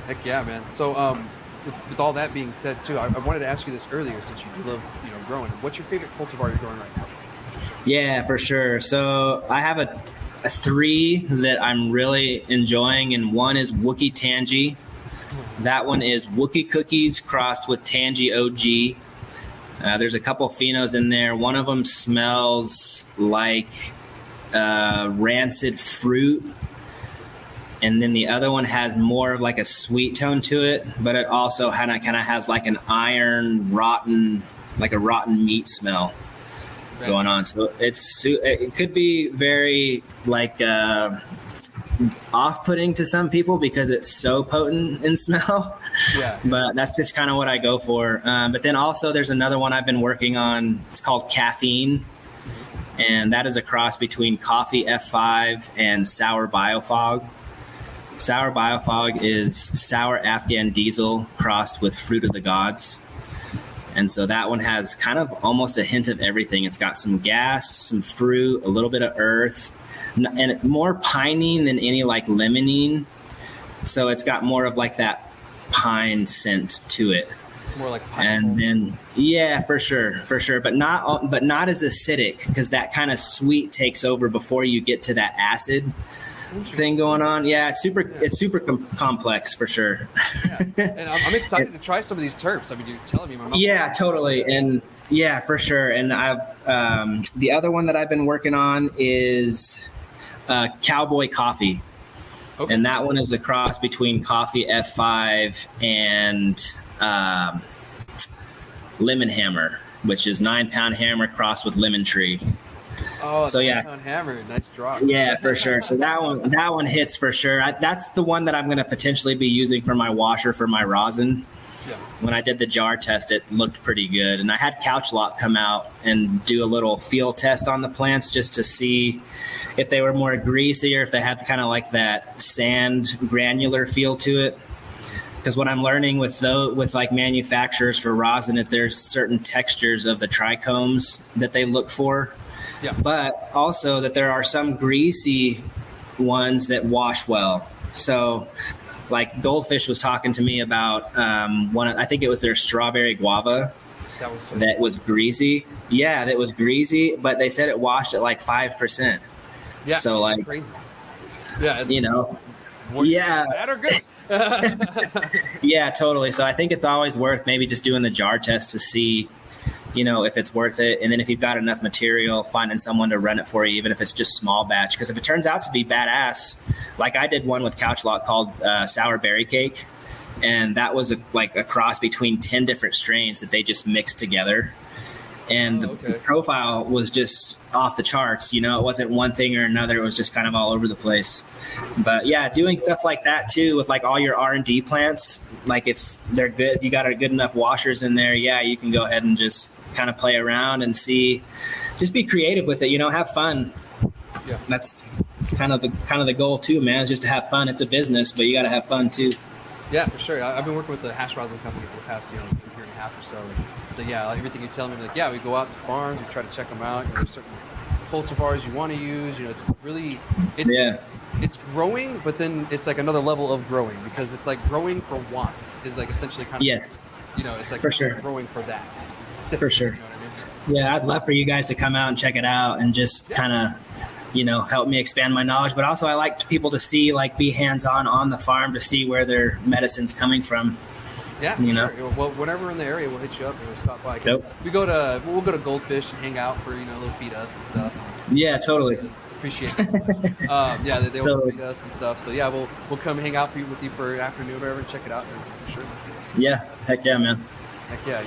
Heck yeah, man. So, with all that being said, too, I wanted to ask you this earlier, since you do love, you know, growing. What's your favorite cultivar you're growing right now? Yeah, for sure. So I have a 3 that I'm really enjoying, and one is Wookie Tangy. That one is Wookie Cookies crossed with Tangy OG. There's a couple phenos in there. One of them smells like rancid fruit, and then the other one has more of like a sweet tone to it, but it also kind of has like an iron, rotten meat smell going on. So it could be very like off-putting to some people because it's so potent in smell. Yeah. But that's just kind of what I go for. But then also there's another one I've been working on. It's called Caffeine, and that is a cross between Coffee F5 and Sour Biofog. Sour Biofog is sour Afghan diesel crossed with Fruit of the Gods. And so that one has kind of almost a hint of everything. It's got some gas, some fruit, a little bit of earth, and more pinene than any like limonene. So it's got more of like that pine scent to it. More like pine. And then yeah, for sure, but not as acidic, because that kind of sweet takes over before you get to that acid thing going on. Yeah, it's super complex for sure. Yeah. And I'm excited to try some of these terps. I mean, you're telling me my mouth. Yeah, totally. And yeah, for sure. And I've the other one that I've been working on is Cowboy Coffee. Okay. And that one is a cross between Coffee F5 and Lemon Hammer, which is 9-pound hammer crossed with lemon tree. Oh, so yeah, hammer, nice draw. Yeah, for sure. So that one hits for sure. That's the one that I'm going to potentially be using for my washer for my rosin when I did the jar test, it looked pretty good. And I had Couch Lock come out and do a little feel test on the plants just to see if they were more greasy or if they had kind of like that sand granular feel to it. Because what I'm learning with like manufacturers for rosin, that there's certain textures of the trichomes that they look for, but also that there are some greasy ones that wash well. So like Goldfish was talking to me about I think it was their strawberry guava that was greasy. Yeah, that was greasy, but they said it washed at like 5%. Yeah, so like crazy. Yeah, you know. Bad or good? Yeah, totally. So I think it's always worth maybe just doing the jar test to see, if it's worth it. And then if you've got enough material, finding someone to run it for you, even if it's just small batch. Because if it turns out to be badass, like I did one with Couch Lock called Sour Berry Cake. And that was a cross between 10 different strains that they just mixed together. And the profile was just off the charts. It wasn't one thing or another. It was just kind of all over the place. But yeah, doing stuff like that too with like all your R&D plants, like if they're good, if you got a good enough washers in there, you can go ahead and just kind of play around and see, just be creative with it, have fun. Yeah. That's kind of the goal too, man, is just to have fun. It's a business, but you got to have fun too. Yeah, for sure. I've been working with the hash rosin company for the past year and a half or so. So yeah, like everything you tell me, like we go out to farms, we try to check them out. There's certain cultivars you want to use. It's really it's growing, but then it's like another level of growing because it's like growing for want is like essentially kind of it's like for sure growing for that specific, for sure. You know what I mean? Yeah, I'd love for you guys to come out and check it out and just kind of help me expand my knowledge. But also I like people to see, like, be hands-on on the farm to see where their medicine's coming from. Yeah, sure. Well, whenever we're in the area, we'll hit you up and we'll stop by. We'll go to Goldfish and hang out for, they'll feed us and stuff. Yeah, totally. Appreciate it. They always feed us and stuff. So yeah, we'll come hang out with you for afternoon or whatever and check it out for sure. Yeah, heck yeah, man. Heck yeah,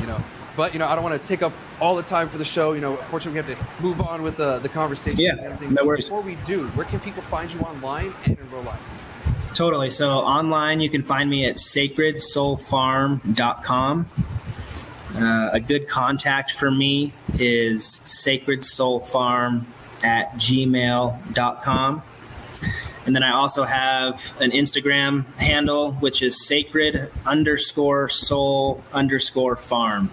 But, I don't want to take up all the time for the show. Unfortunately, we have to move on with the conversation and everything. No worries. Before we do, where can people find you online and in real life? Totally. So online, you can find me at sacredsoulfarm.com. A good contact for me is sacredsoulfarm@gmail.com. And then I also have an Instagram handle, which is sacred_soul_farm.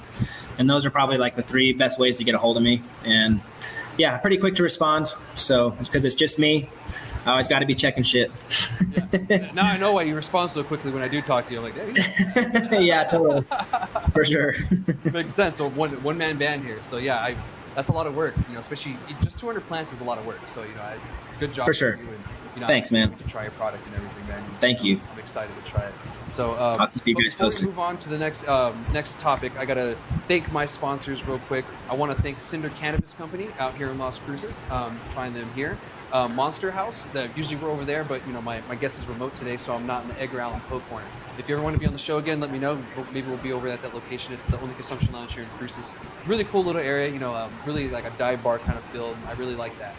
And those are probably like the 3 best ways to get a hold of me. And yeah, pretty quick to respond. So, because it's just me, I always got to be checking shit. Yeah. Now I know why you respond so quickly when I do talk to you. I'm like, hey. Yeah, totally. For sure. Makes sense. So one man band here. So yeah, that's a lot of work, especially just 200 plants is a lot of work. So, it's a good job. For sure. You and, thanks, man. To try your product and everything, man. Thank you. I'm excited to try it. So I'll keep you guys posted. Before we move on to the next topic, I got to thank my sponsors real quick. I want to thank Cinder Cannabis Company out here in Las Cruces. Find them here. Monster House, usually we're over there, but my guest is remote today, so I'm not in the Edgar Allan Poe corner. If you ever want to be on the show again, let me know. Maybe we'll be over at that location. It's the only consumption lounge here in Cruces. Really cool little area, really like a dive bar kind of feel. I really like that.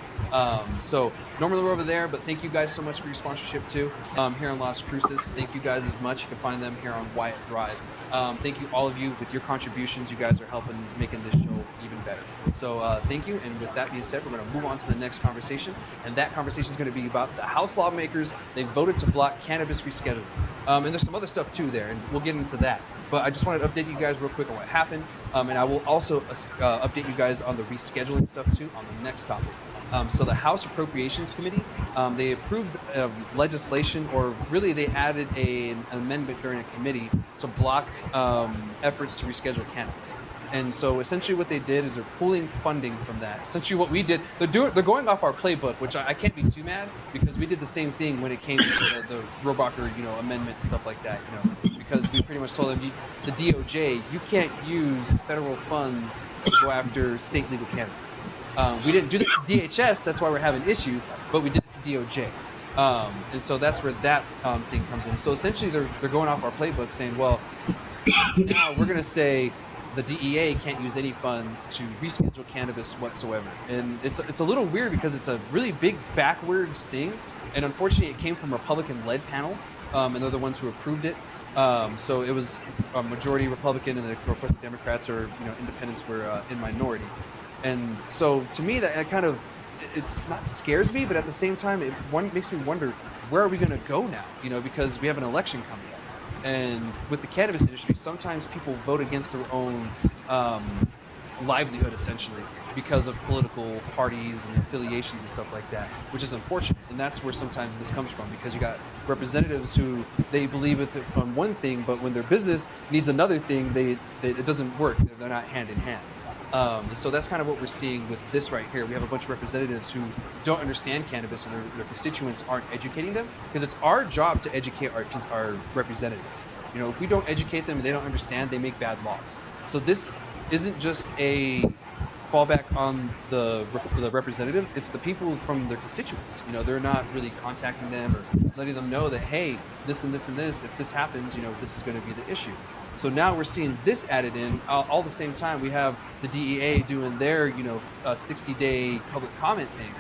So normally we're over there, but thank you guys so much for your sponsorship too. Here in Las Cruces, thank you guys as much. You can find them here on Wyatt Drive. Thank you all of you with your contributions. You guys are helping making this show even better. So thank you. And with that being said, we're going to move on to the next conversation. And that conversation is going to be about the House lawmakers. They voted to block cannabis rescheduling. And there's some other stuff too there, and we'll get into that. But I just wanted to update you guys real quick on what happened. And I will also update you guys on the rescheduling stuff too on the next topic. So the House Appropriations Committee, they approved legislation, or really they added an amendment during a committee to block efforts to reschedule cannabis. And so essentially what they did is they're pulling funding from that. Essentially what we did, they're going off our playbook, which I can't be too mad, because we did the same thing when it came to the Robacher, amendment and stuff like that, because we pretty much told them, the DOJ, you can't use federal funds to go after state legal cannabis. We didn't do that to DHS, that's why we're having issues, but we did it to DOJ. And so that's where that thing comes in. So essentially they're going off our playbook saying, well, now we're going to say the DEA can't use any funds to reschedule cannabis whatsoever. And it's a little weird because it's a really big backwards thing. And unfortunately, it came from a Republican-led panel, and they're the ones who approved it. So it was a majority Republican, and the Northwest Democrats or independents were in minority. And so to me, that kind of it not scares me, but at the same time, it makes me wonder, where are we going to go now? Because we have an election coming up, and with the cannabis industry, sometimes people vote against their own livelihood, essentially, because of political parties and affiliations and stuff like that, which is unfortunate. And that's where sometimes this comes from, because you got representatives who they believe on one thing, but when their business needs another thing, it doesn't work. They're not hand in hand. And so that's kind of what we're seeing with this right here. We have a bunch of representatives who don't understand cannabis, and their constituents aren't educating them, because it's our job to educate our representatives. If we don't educate them and they don't understand, they make bad laws. So this isn't just a fallback on the representatives, it's the people from their constituents. They're not really contacting them or letting them know that, hey, this and this and this, if this happens, this is going to be the issue. So now we're seeing this added in. All the same time, we have the DEA doing their 60-day public comment thing.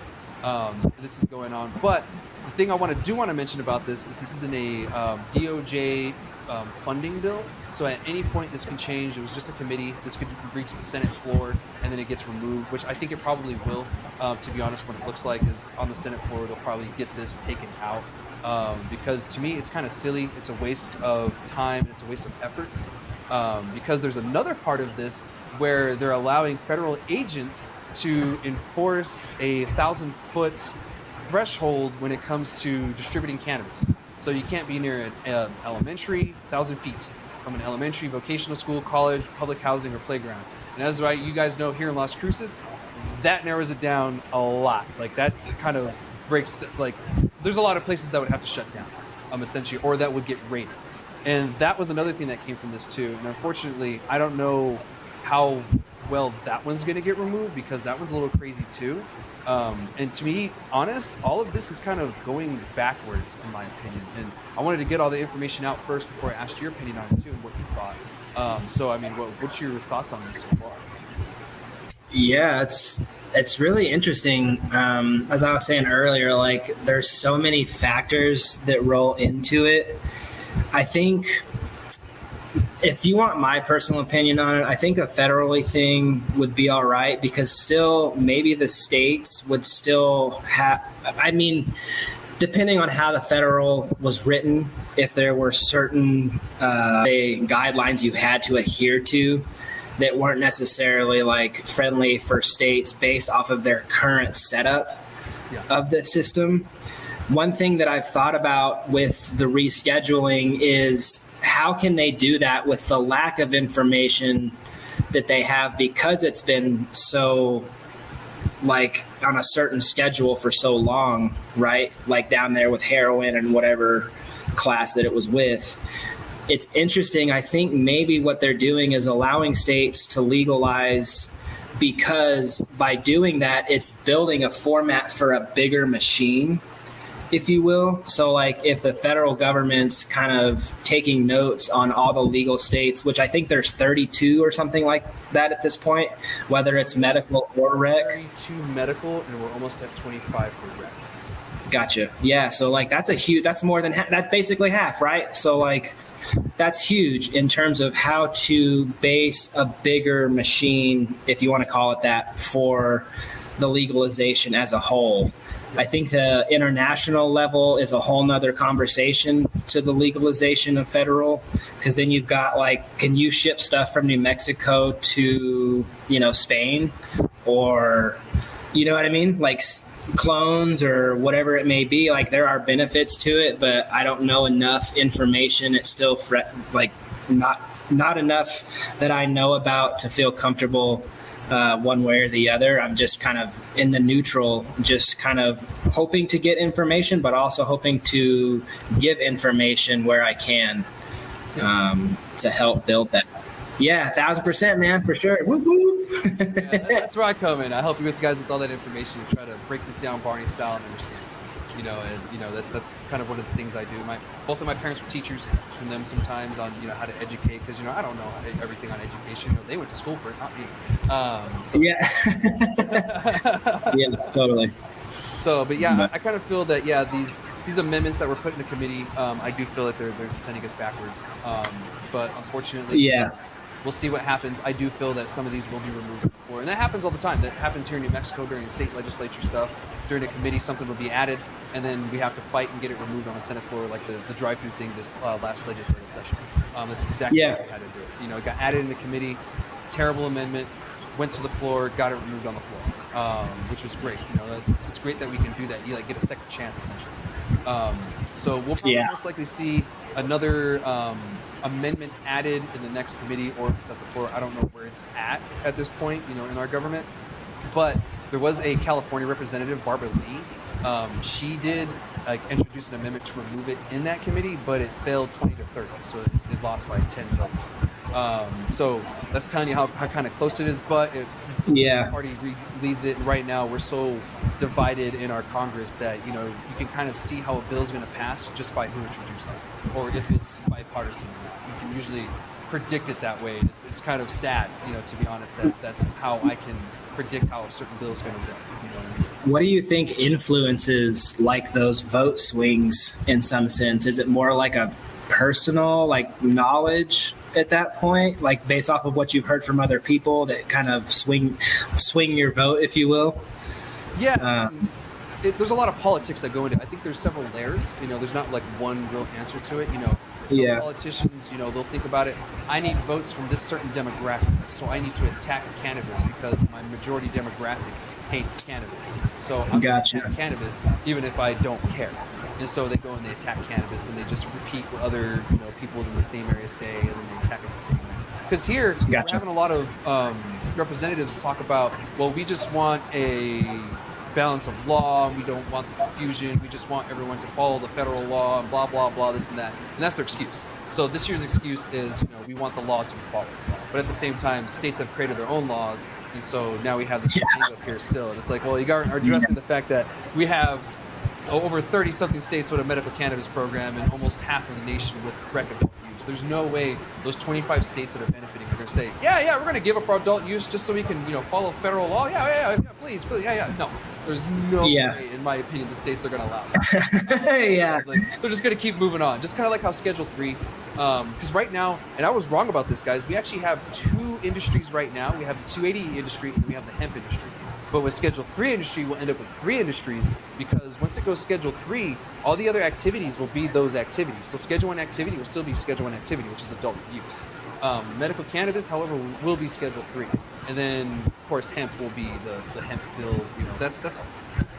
This is going on. But the thing I want to mention about this is in a DOJ funding bill. So at any point this can change. It was just a committee. This could reach the Senate floor and then it gets removed, which I think it probably will. To be honest, what it looks like is on the Senate floor, they'll probably get this taken out. Because to me, it's kind of silly. It's a waste of time. And it's a waste of efforts. Because there's another part of this where they're allowing federal agents to enforce a 1,000-foot threshold when it comes to distributing cannabis. So you can't be near an elementary, 1,000 feet from an elementary, vocational school, college, public housing, or playground. And as you guys know, here in Las Cruces, that narrows it down a lot. Like that kind of breaks, there's a lot of places that would have to shut down, essentially, or that would get raided. And that was another thing that came from this too. And unfortunately, I don't know how well that one's going to get removed, because that one's a little crazy too. And to be honest, all of this is kind of going backwards, in my opinion. And I wanted to get all the information out first before I asked your opinion on it too, and what you thought. So, I mean, what's your thoughts on this so far? Yeah, it's really interesting. As I was saying earlier, there's so many factors that roll into it. I think, if you want my personal opinion on it, I think a federally thing would be all right, because still maybe the states would still have, depending on how the federal was written, if there were certain guidelines you had to adhere to that weren't necessarily friendly for states based off of their current setup of the system. One thing that I've thought about with the rescheduling is, how can they do that with the lack of information that they have, because it's been so on a certain schedule for so long, right? Down there with heroin and whatever class that it was with. It's interesting. I think maybe what they're doing is allowing states to legalize, because by doing that, it's building a format for a bigger machine, if you will. So if the federal government's kind of taking notes on all the legal states, which I think there's 32 or something like that at this point, whether it's medical or rec. 32 medical, and we're almost at 25 for rec. Gotcha. Yeah. So that's more than that's basically half, right? So that's huge in terms of how to base a bigger machine, if you want to call it that, for the legalization as a whole. I think the international level is a whole nother conversation to the legalization of federal, because then you've got can you ship stuff from New Mexico to, Spain, or, you know what I mean? Clones or whatever it may be. There are benefits to it, but I don't know enough information. It's still not enough that I know about to feel comfortable one way or the other. I'm just kind of in the neutral, just kind of hoping to get information, but also hoping to give information where I can to help build that. Yeah, 1,000%, man, for sure. Woo woo. Yeah, that's where I come in. I help you with guys with all that information and try to break this down Barney style and understand. That's kind of one of the things I do. Both of my parents were teachers, from them sometimes on how to educate, because I don't know everything on education. They went to school for it, not me. Yeah. Yeah, totally. So, but yeah, I kind of feel that these these amendments that were put in the committee, I do feel that they're sending us backwards. But unfortunately, we'll see what happens. I do feel that some of these will be removed from the floor, and that happens all the time. That happens here in New Mexico during the state legislature stuff. During a committee, something will be added, and then we have to fight and get it removed on the Senate floor, like the drive-through thing this last legislative session. That's exactly what we had to do. You know, it got added in the committee, terrible amendment, went to the floor, got it removed on the floor, which was great. You know, it's great that we can do that. You like get a second chance essentially. So we'll probably most likely see another amendment added in the next committee, or if it's at the floor. I don't know where it's at this point, you know, in our government. But there was a California representative, Barbara Lee. She did introduce an amendment to remove it in that committee, but it failed 20-30, so it lost by 10 votes. So that's telling you how kind of close it is. But if the party leads it, and right now we're so divided in our Congress that, you know, you can kind of see how a bill is going to pass just by who introduced it, or if it's bipartisan or not. You can usually predict it that way. It's kind of sad, you know, to be honest, that's how I can predict how a certain bill is going to go. You know what I mean? What do you think influences like those vote swings in some sense? Is it more like a personal like knowledge at that point, like based off of what you've heard from other people that kind of swing your vote, if you will? There's a lot of politics that go into it. I think there's several layers. You know, there's not like one real answer to it. You know, some politicians, you know, they'll think about it. I need votes from this certain demographic, so I need to attack cannabis because my majority demographic hates cannabis. So I'm going to attack cannabis even if I don't care. And so they go and they attack cannabis, and they just repeat what other, you know, people in the same area say, and then they attack it the same way. Because here we're having a lot of representatives talk about, well, we just want a balance of law, we don't want the confusion, we just want everyone to follow the federal law, and blah blah blah, this and that, and that's their excuse. So this year's excuse is, you know, we want the law to be followed, but at the same time, states have created their own laws, and so now we have this thing up here still. And it's like, well, you are addressing the fact that we have over 30-something states with a medical cannabis program, and almost half of the nation with rec adult use. There's no way those 25 states that are benefiting are going to say, yeah, we're going to give up our adult use just so we can, you know, follow federal law. Yeah, please, no. There's no way, in my opinion, the states are going to allow that. Like, they're just going to keep moving on. Just kind of like how Schedule 3, because right now, and I was wrong about this, guys, we actually have two industries right now. We have the 280 industry, and we have the hemp industry. But with Schedule 3 industry, we'll end up with 3 industries, because once it goes Schedule 3, all the other activities will be those activities. So Schedule 1 activity will still be Schedule 1 activity, which is adult use. Medical cannabis, however, will be Schedule 3. And then, of course, hemp will be the hemp bill. You know, that's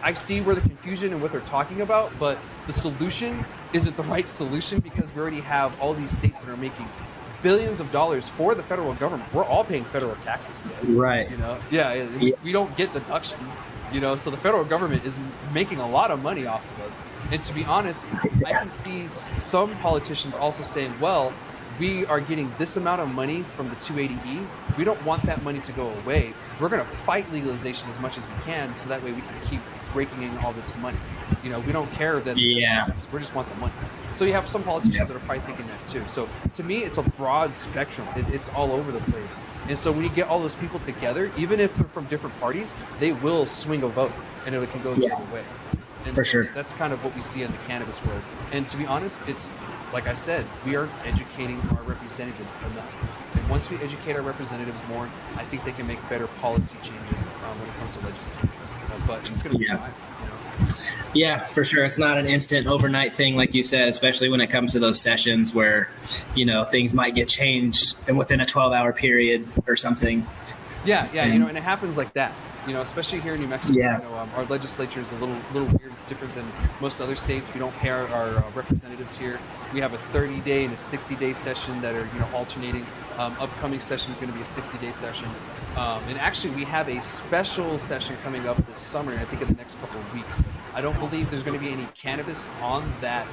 I see where the confusion and what they're talking about, but the solution isn't the right solution, because we already have all these states that are making billions of dollars for the federal government. We're all paying federal taxes still. Right. You know, we don't get deductions, you know, so the federal government is making a lot of money off of us. And to be honest, I can see some politicians also saying, well, we are getting this amount of money from the 280E. We don't want that money to go away. We're going to fight legalization as much as we can, so that way we can keep raking in all this money. You know, we don't care that we just want the money. So you have some politicians that are probably thinking that too. So to me, it's a broad spectrum. It's all over the place. And so when you get all those people together, even if they're from different parties, they will swing a vote, and it can go the other way. And for sure. That's kind of what we see in the cannabis world. And to be honest, it's like I said, we are educating our representatives enough. And once we educate our representatives more, I think they can make better policy changes when it comes to legislation. But it's going to be time. You know? Yeah, for sure. It's not an instant overnight thing, like you said, especially when it comes to those sessions where, you know, things might get changed and within a 12-hour period or something. Yeah, you know, and it happens like that. You know, especially here in New Mexico, you know, our legislature is a little weird. It's different than most other states. We don't pay our representatives here. We have a 30-day and a 60-day session that are, you know, alternating. Upcoming session is going to be a 60-day session. And actually, we have a special session coming up this summer, I think in the next couple of weeks. I don't believe there's going to be any cannabis on that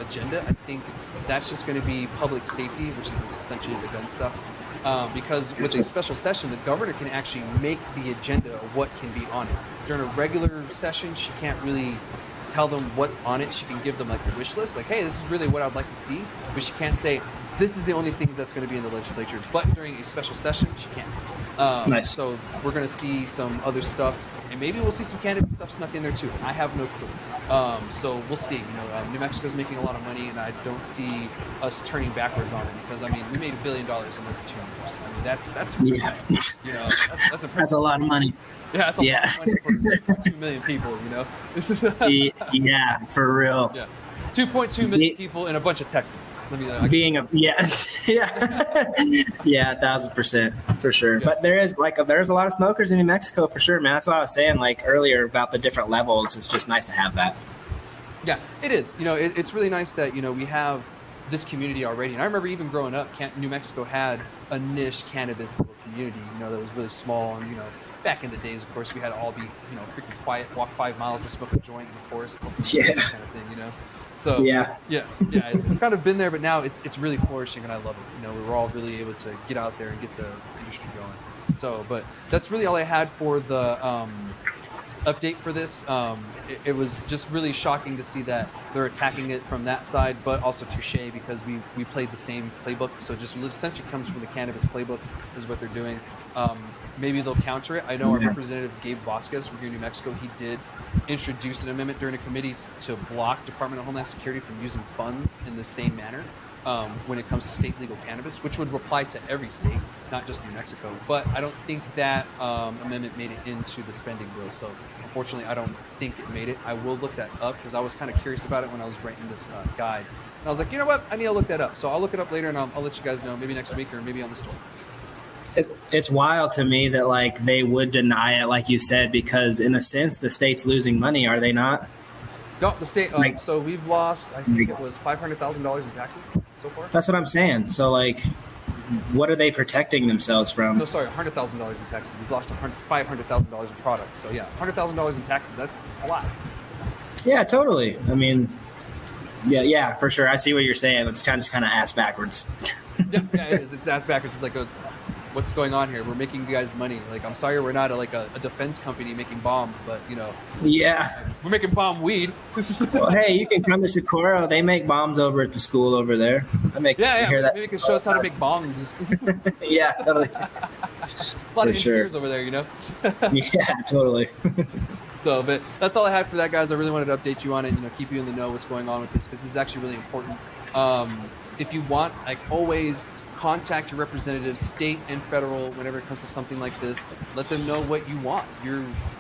agenda. I think that's just going to be public safety, which is essentially the gun stuff. Because with a special session, the governor can actually make the agenda of what can be on it. During a regular session, she can't really tell them what's on it. She can give them like a wish list, like, hey, this is really what I'd like to see. But she can't say, this is the only thing that's going to be in the legislature, but during a special session, she can't. Nice. So we're going to see some other stuff, and maybe we'll see some cannabis stuff snuck in there too. I have no clue. So we'll see. New Mexico's making a lot of money, and I don't see us turning backwards on it because, I mean, we made $1 billion in under 2 years. I mean, that's impressive. That's impressive. That's a lot of money. Yeah, that's a lot of money for 2 million people, Yeah, for real. Yeah. 2.2 million people in a bunch of Texans. Yeah, 1,000% for sure. Yeah. But there's a lot of smokers in New Mexico for sure, man. That's what I was saying earlier about the different levels. It's just nice to have that. Yeah, it is. It's really nice that we have this community already. And I remember even growing up, New Mexico had a niche cannabis little community, that was really small. And back in the days, of course, we had to all be freaking quiet, walk 5 miles to smoke a joint in the forest, kind of thing, So it's kind of been there, but now it's really flourishing, and I love it. We were all really able to get out there and get the industry going. So, but that's really all I had for the update for this. It was just really shocking to see that they're attacking it from that side, but also touche because we played the same playbook. So it just essentially comes from the cannabis playbook is what they're doing. Maybe they'll counter it. I know our representative Gabe Vasquez from here in New Mexico, he did introduce an amendment during a committee to block Department of Homeland Security from using funds in the same manner when it comes to state legal cannabis, which would apply to every state, not just New Mexico. But I don't think that amendment made it into the spending bill. So unfortunately, I don't think it made it. I will look that up because I was kind of curious about it when I was writing this guide. And I was like, you know what? I need to look that up. So I'll look it up later and I'll let you guys know maybe next week or maybe on the store. It's wild to me that they would deny it, like you said, because in a sense the state's losing money, are they not? No, the state. So we've lost, I think it was $500,000 in taxes so far. That's what I'm saying. So what are they protecting themselves from? No, sorry, $100,000 in taxes. We've lost $500,000 in products. So yeah, $100,000 in taxes. That's a lot. Yeah, totally. I mean, yeah, for sure. I see what you're saying. It's kind of ass backwards. yeah, it is. It's ass backwards. It's like what's going on here? We're making you guys money. I'm sorry we're not a defense company making bombs, but yeah, we're making bomb weed. Well, hey, you can come to Socorro. They make bombs over at the school over there. Maybe you can show us how to make bombs. Yeah, totally. A lot of engineers over there, Yeah, totally. So, but that's all I had for that, guys. I really wanted to update you on it, keep you in the know what's going on with this, because this is actually really important. If you want, always, contact your representatives, state and federal, whenever it comes to something like this. Let them know what you want.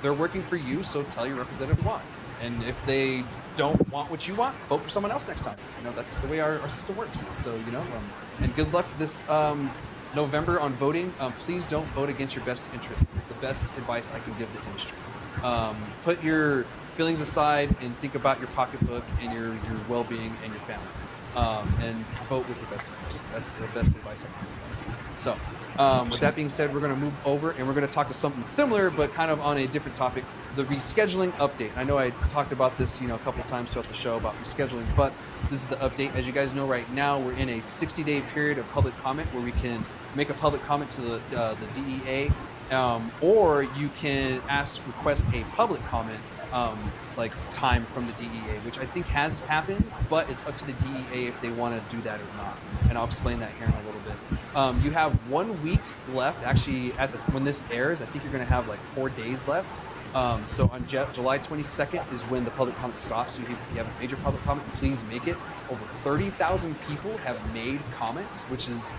They're working for you, so tell your representative what. And if they don't want what you want, vote for someone else next time. That's the way our system works. So, and good luck this November on voting. Please don't vote against your best interest. It's the best advice I can give the industry. Put your feelings aside and think about your pocketbook and your well-being and your family. And vote with your best interest. That's the best advice I can give. So, with that being said, we're going to move over and we're going to talk to something similar, but kind of on a different topic, the rescheduling update. I know I talked about this, a couple of times throughout the show about rescheduling, but this is the update. As you guys know, right now we're in a 60-day period of public comment where we can make a public comment to the DEA, or you can request a public comment time from the DEA, which I think has happened, but it's up to the DEA if they want to do that or not. And I'll explain that here in a little bit. You have 1 week left. Actually, when this airs, I think you're going to have 4 days left. So on July 22nd is when the public comment stops. So if you have a major public comment, please make it. Over 30,000 people have made comments, which is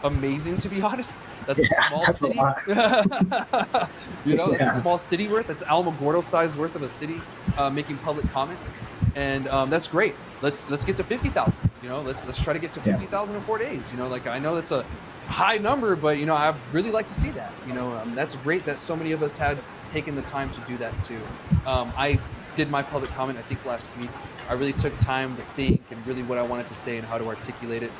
amazing, to be honest. That's a small city. That's a small city worth. That's Alamogordo size worth of a city making public comments, and that's great. Let's get to 50,000. Let's try to get to 50,000 in 4 days. I know that's a high number, but I'd really like to see that. That's great that so many of us had taken the time to do that too. I did my public comment, I think, last week. I really took time to think and really what I wanted to say and how to articulate it.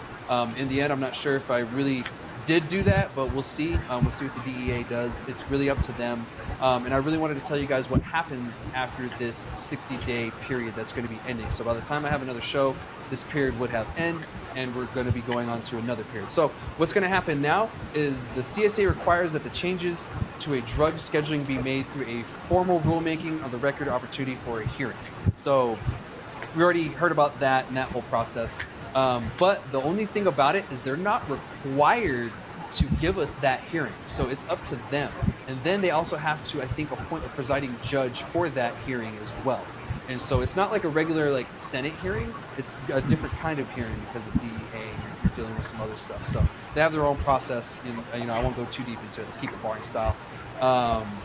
In the end, I'm not sure if I really did do that, but we'll see. We'll see what the DEA does. It's really up to them. And I really wanted to tell you guys what happens after this 60-day period that's going to be ending. So by the time I have another show, this period would have ended, and we're going to be going on to another period. So what's going to happen now is the CSA requires that the changes to a drug scheduling be made through a formal rulemaking on the record opportunity for a hearing. So we already heard about that and that whole process. But the only thing about it is they're not required to give us that hearing. So it's up to them. And then they also have to, I think, appoint a presiding judge for that hearing as well. And so it's not like a regular like Senate hearing. It's a different kind of hearing because it's DEA and you're dealing with some other stuff. So they have their own process. And, I won't go too deep into it. Let's keep it boring style.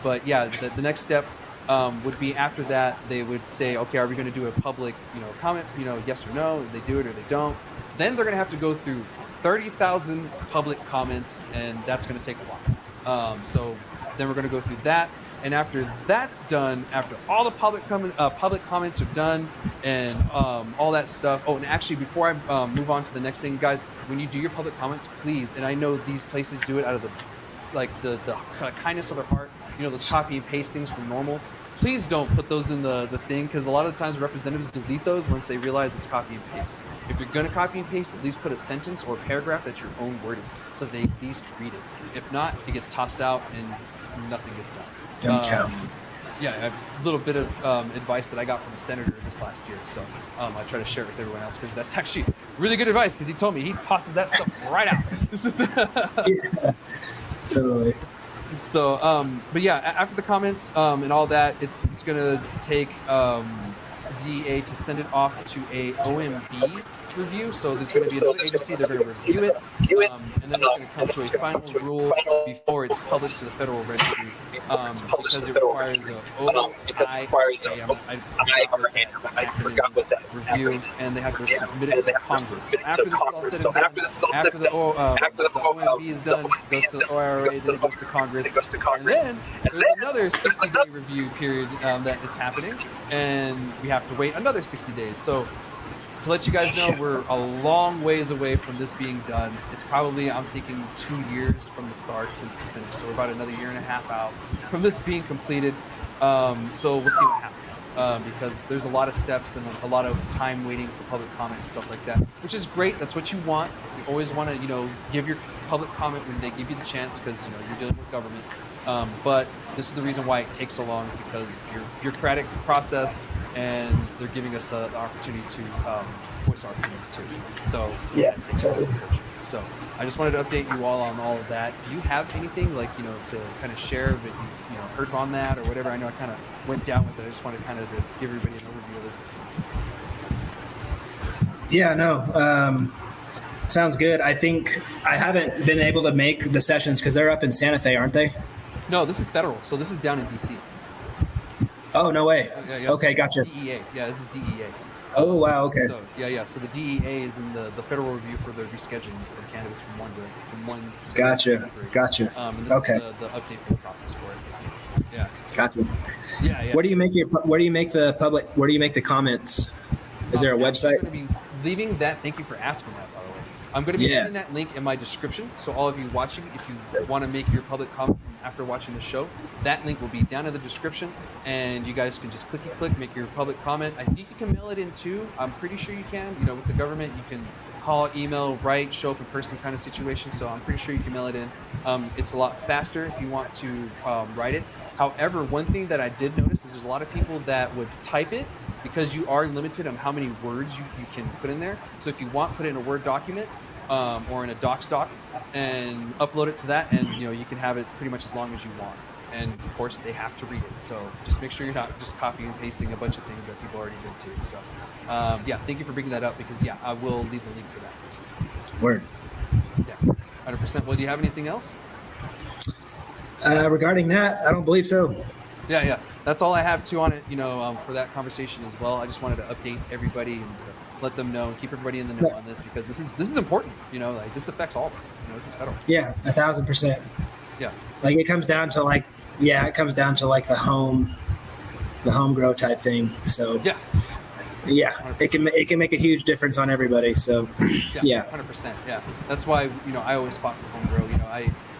But yeah, the next step would be after that, they would say, okay, are we going to do a public, comment, yes or no? They do it or they don't. Then they're going to have to go through 30,000 public comments, and that's going to take a while. So then we're going to go through that. And after that's done, after all the public comments are done and all that stuff. Oh, and actually, before I move on to the next thing, guys, when you do your public comments, please, and I know these places do it out of the kindness of their heart, those copy and paste things from normal. Please don't put those in the thing, because a lot of the times representatives delete those once they realize it's copy and paste. If you're going to copy and paste, at least put a sentence or a paragraph that's your own wording so they at least read it. If not, it gets tossed out and nothing gets done. Yeah, a little bit of advice that I got from a senator this last year. So I try to share it with everyone else because that's actually really good advice, because he told me he tosses that stuff right out. Yeah, totally. So, but yeah, after the comments and all that, it's going to take DEA to send it off to a OMB review. So there's going to be another agency, they're going to review it, and then it's going to come to a final rule before it's published to the federal registry, because it requires a I forgot what that review, and they have to submit it to Congress. So after this is all said and done, after the OMB is done, it goes to the ORA, then it goes to Congress, and then there's another 60-day review period that is happening, and we have to wait another 60 days. So to let you guys know, we're a long ways away from this being done. It's probably, I'm thinking, 2 years from the start to finish. So we're about another year and a half out from this being completed. So we'll see what happens, because there's a lot of steps and a lot of time waiting for public comment and stuff like that, which is great. That's what you want. You always want to, give your public comment when they give you the chance, because, you're dealing with government. But this is the reason why it takes so long, is because your bureaucratic process, and they're giving us the opportunity to voice our opinions too. So yeah, totally. So I just wanted to update you all on all of that. Do you have anything to kind of share that you heard on that or whatever? I know I kind of went down with it. I just wanted kind of to give everybody an overview of it. Yeah, no. Sounds good. I think I haven't been able to make the sessions because they're up in Santa Fe, aren't they? No, this is federal. So this is down in DC. Oh, no way. Yeah. Okay, gotcha. DEA. Yeah, this is DEA. Oh, wow. Okay. So yeah. So the DEA is in the federal review for the rescheduling for cannabis from one to Gotcha. And this okay. is the update for the process for it. Yeah. Gotcha. Yeah. Where do you make the comments? Is there a website? I'm going to be leaving that. Thank you for asking that, by the way. I'm going to be leaving that link in my description. So all of you watching, if you want to make your public comment after watching the show, that link will be down in the description, and you guys can just click, make your public comment. I think you can mail it in too. I'm pretty sure you can. With the government, you can call, email, write, show up in person kind of situation. So I'm pretty sure you can mail it in. It's a lot faster if you want to write it. However, one thing that I did notice is there's a lot of people that would type it, because you are limited on how many words you can put in there. So if you want, put it in a Word document or in a doc and upload it to that, and you can have it pretty much as long as you want. And of course, they have to read it. So just make sure you're not just copying and pasting a bunch of things that people already did too. So yeah, thank you for bringing that up, because I will leave the link for that. Word. Yeah, 100%. Well, do you have anything else? Regarding that, I don't believe so. Yeah. That's all I have too on it, for that conversation as well. I just wanted to update everybody and let them know and keep everybody in the know on this, because this is important. This affects all of us. This is federal. Yeah, 1,000%. Yeah. It comes down to the home grow type thing. So yeah, it can make a huge difference on everybody. So yeah. 100%. Yeah, that's why I always fought for home grow.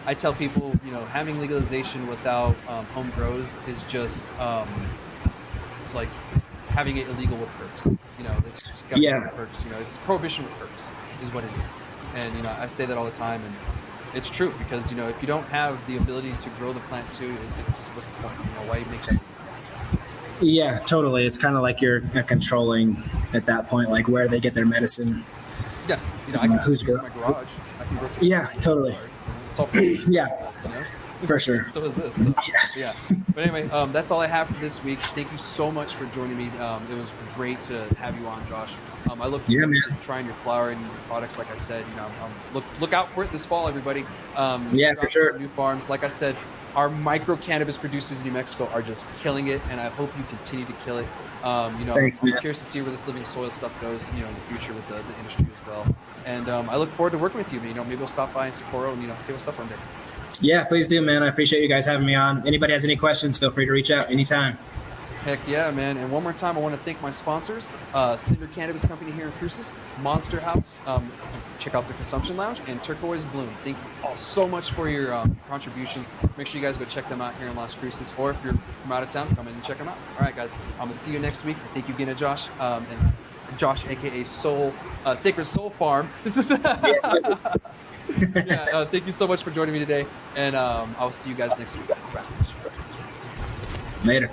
I tell people, having legalization without home grows is just like having it illegal with perks. Perks. It's prohibition with perks is what it is. And I say that all the time, and it's true, because if you don't have the ability to grow the plant too, it's what's the point? Why you make that? Yeah, totally. It's kind of like you're controlling at that point, like where they get their medicine. Yeah, I can who's grow in my garage. I can grow. Yeah, totally. It's all Yeah, for sure. So is this. So, yeah. But anyway, that's all I have for this week. Thank you so much for joining me. It was great to have you on, Josh. I look forward to trying your flower and your products. Like I said, look out for it this fall, everybody. For sure. New farms. Like I said, our micro cannabis producers in New Mexico are just killing it, and I hope you continue to kill it. Thanks, I'm curious to see where this living soil stuff goes, in the future with the industry as well. And I look forward to working with you. Maybe we'll stop by in Socorro and see what's up one day. Yeah, please do, man. I appreciate you guys having me on. Anybody has any questions, feel free to reach out anytime. Heck yeah, man. And one more time, I want to thank my sponsors, Cinder Cannabis Company here in Cruces, Monster House, check out the Consumption Lounge, and Turquoise Bloom. Thank you all so much for your contributions. Make sure you guys go check them out here in Las Cruces, or if you're from out of town, come in and check them out. All right, guys, I'm going to see you next week. Thank you again to Josh, and Josh, a.k.a. Sacred Soul Farm. Thank you so much for joining me today, and I'll see you guys next week. Later.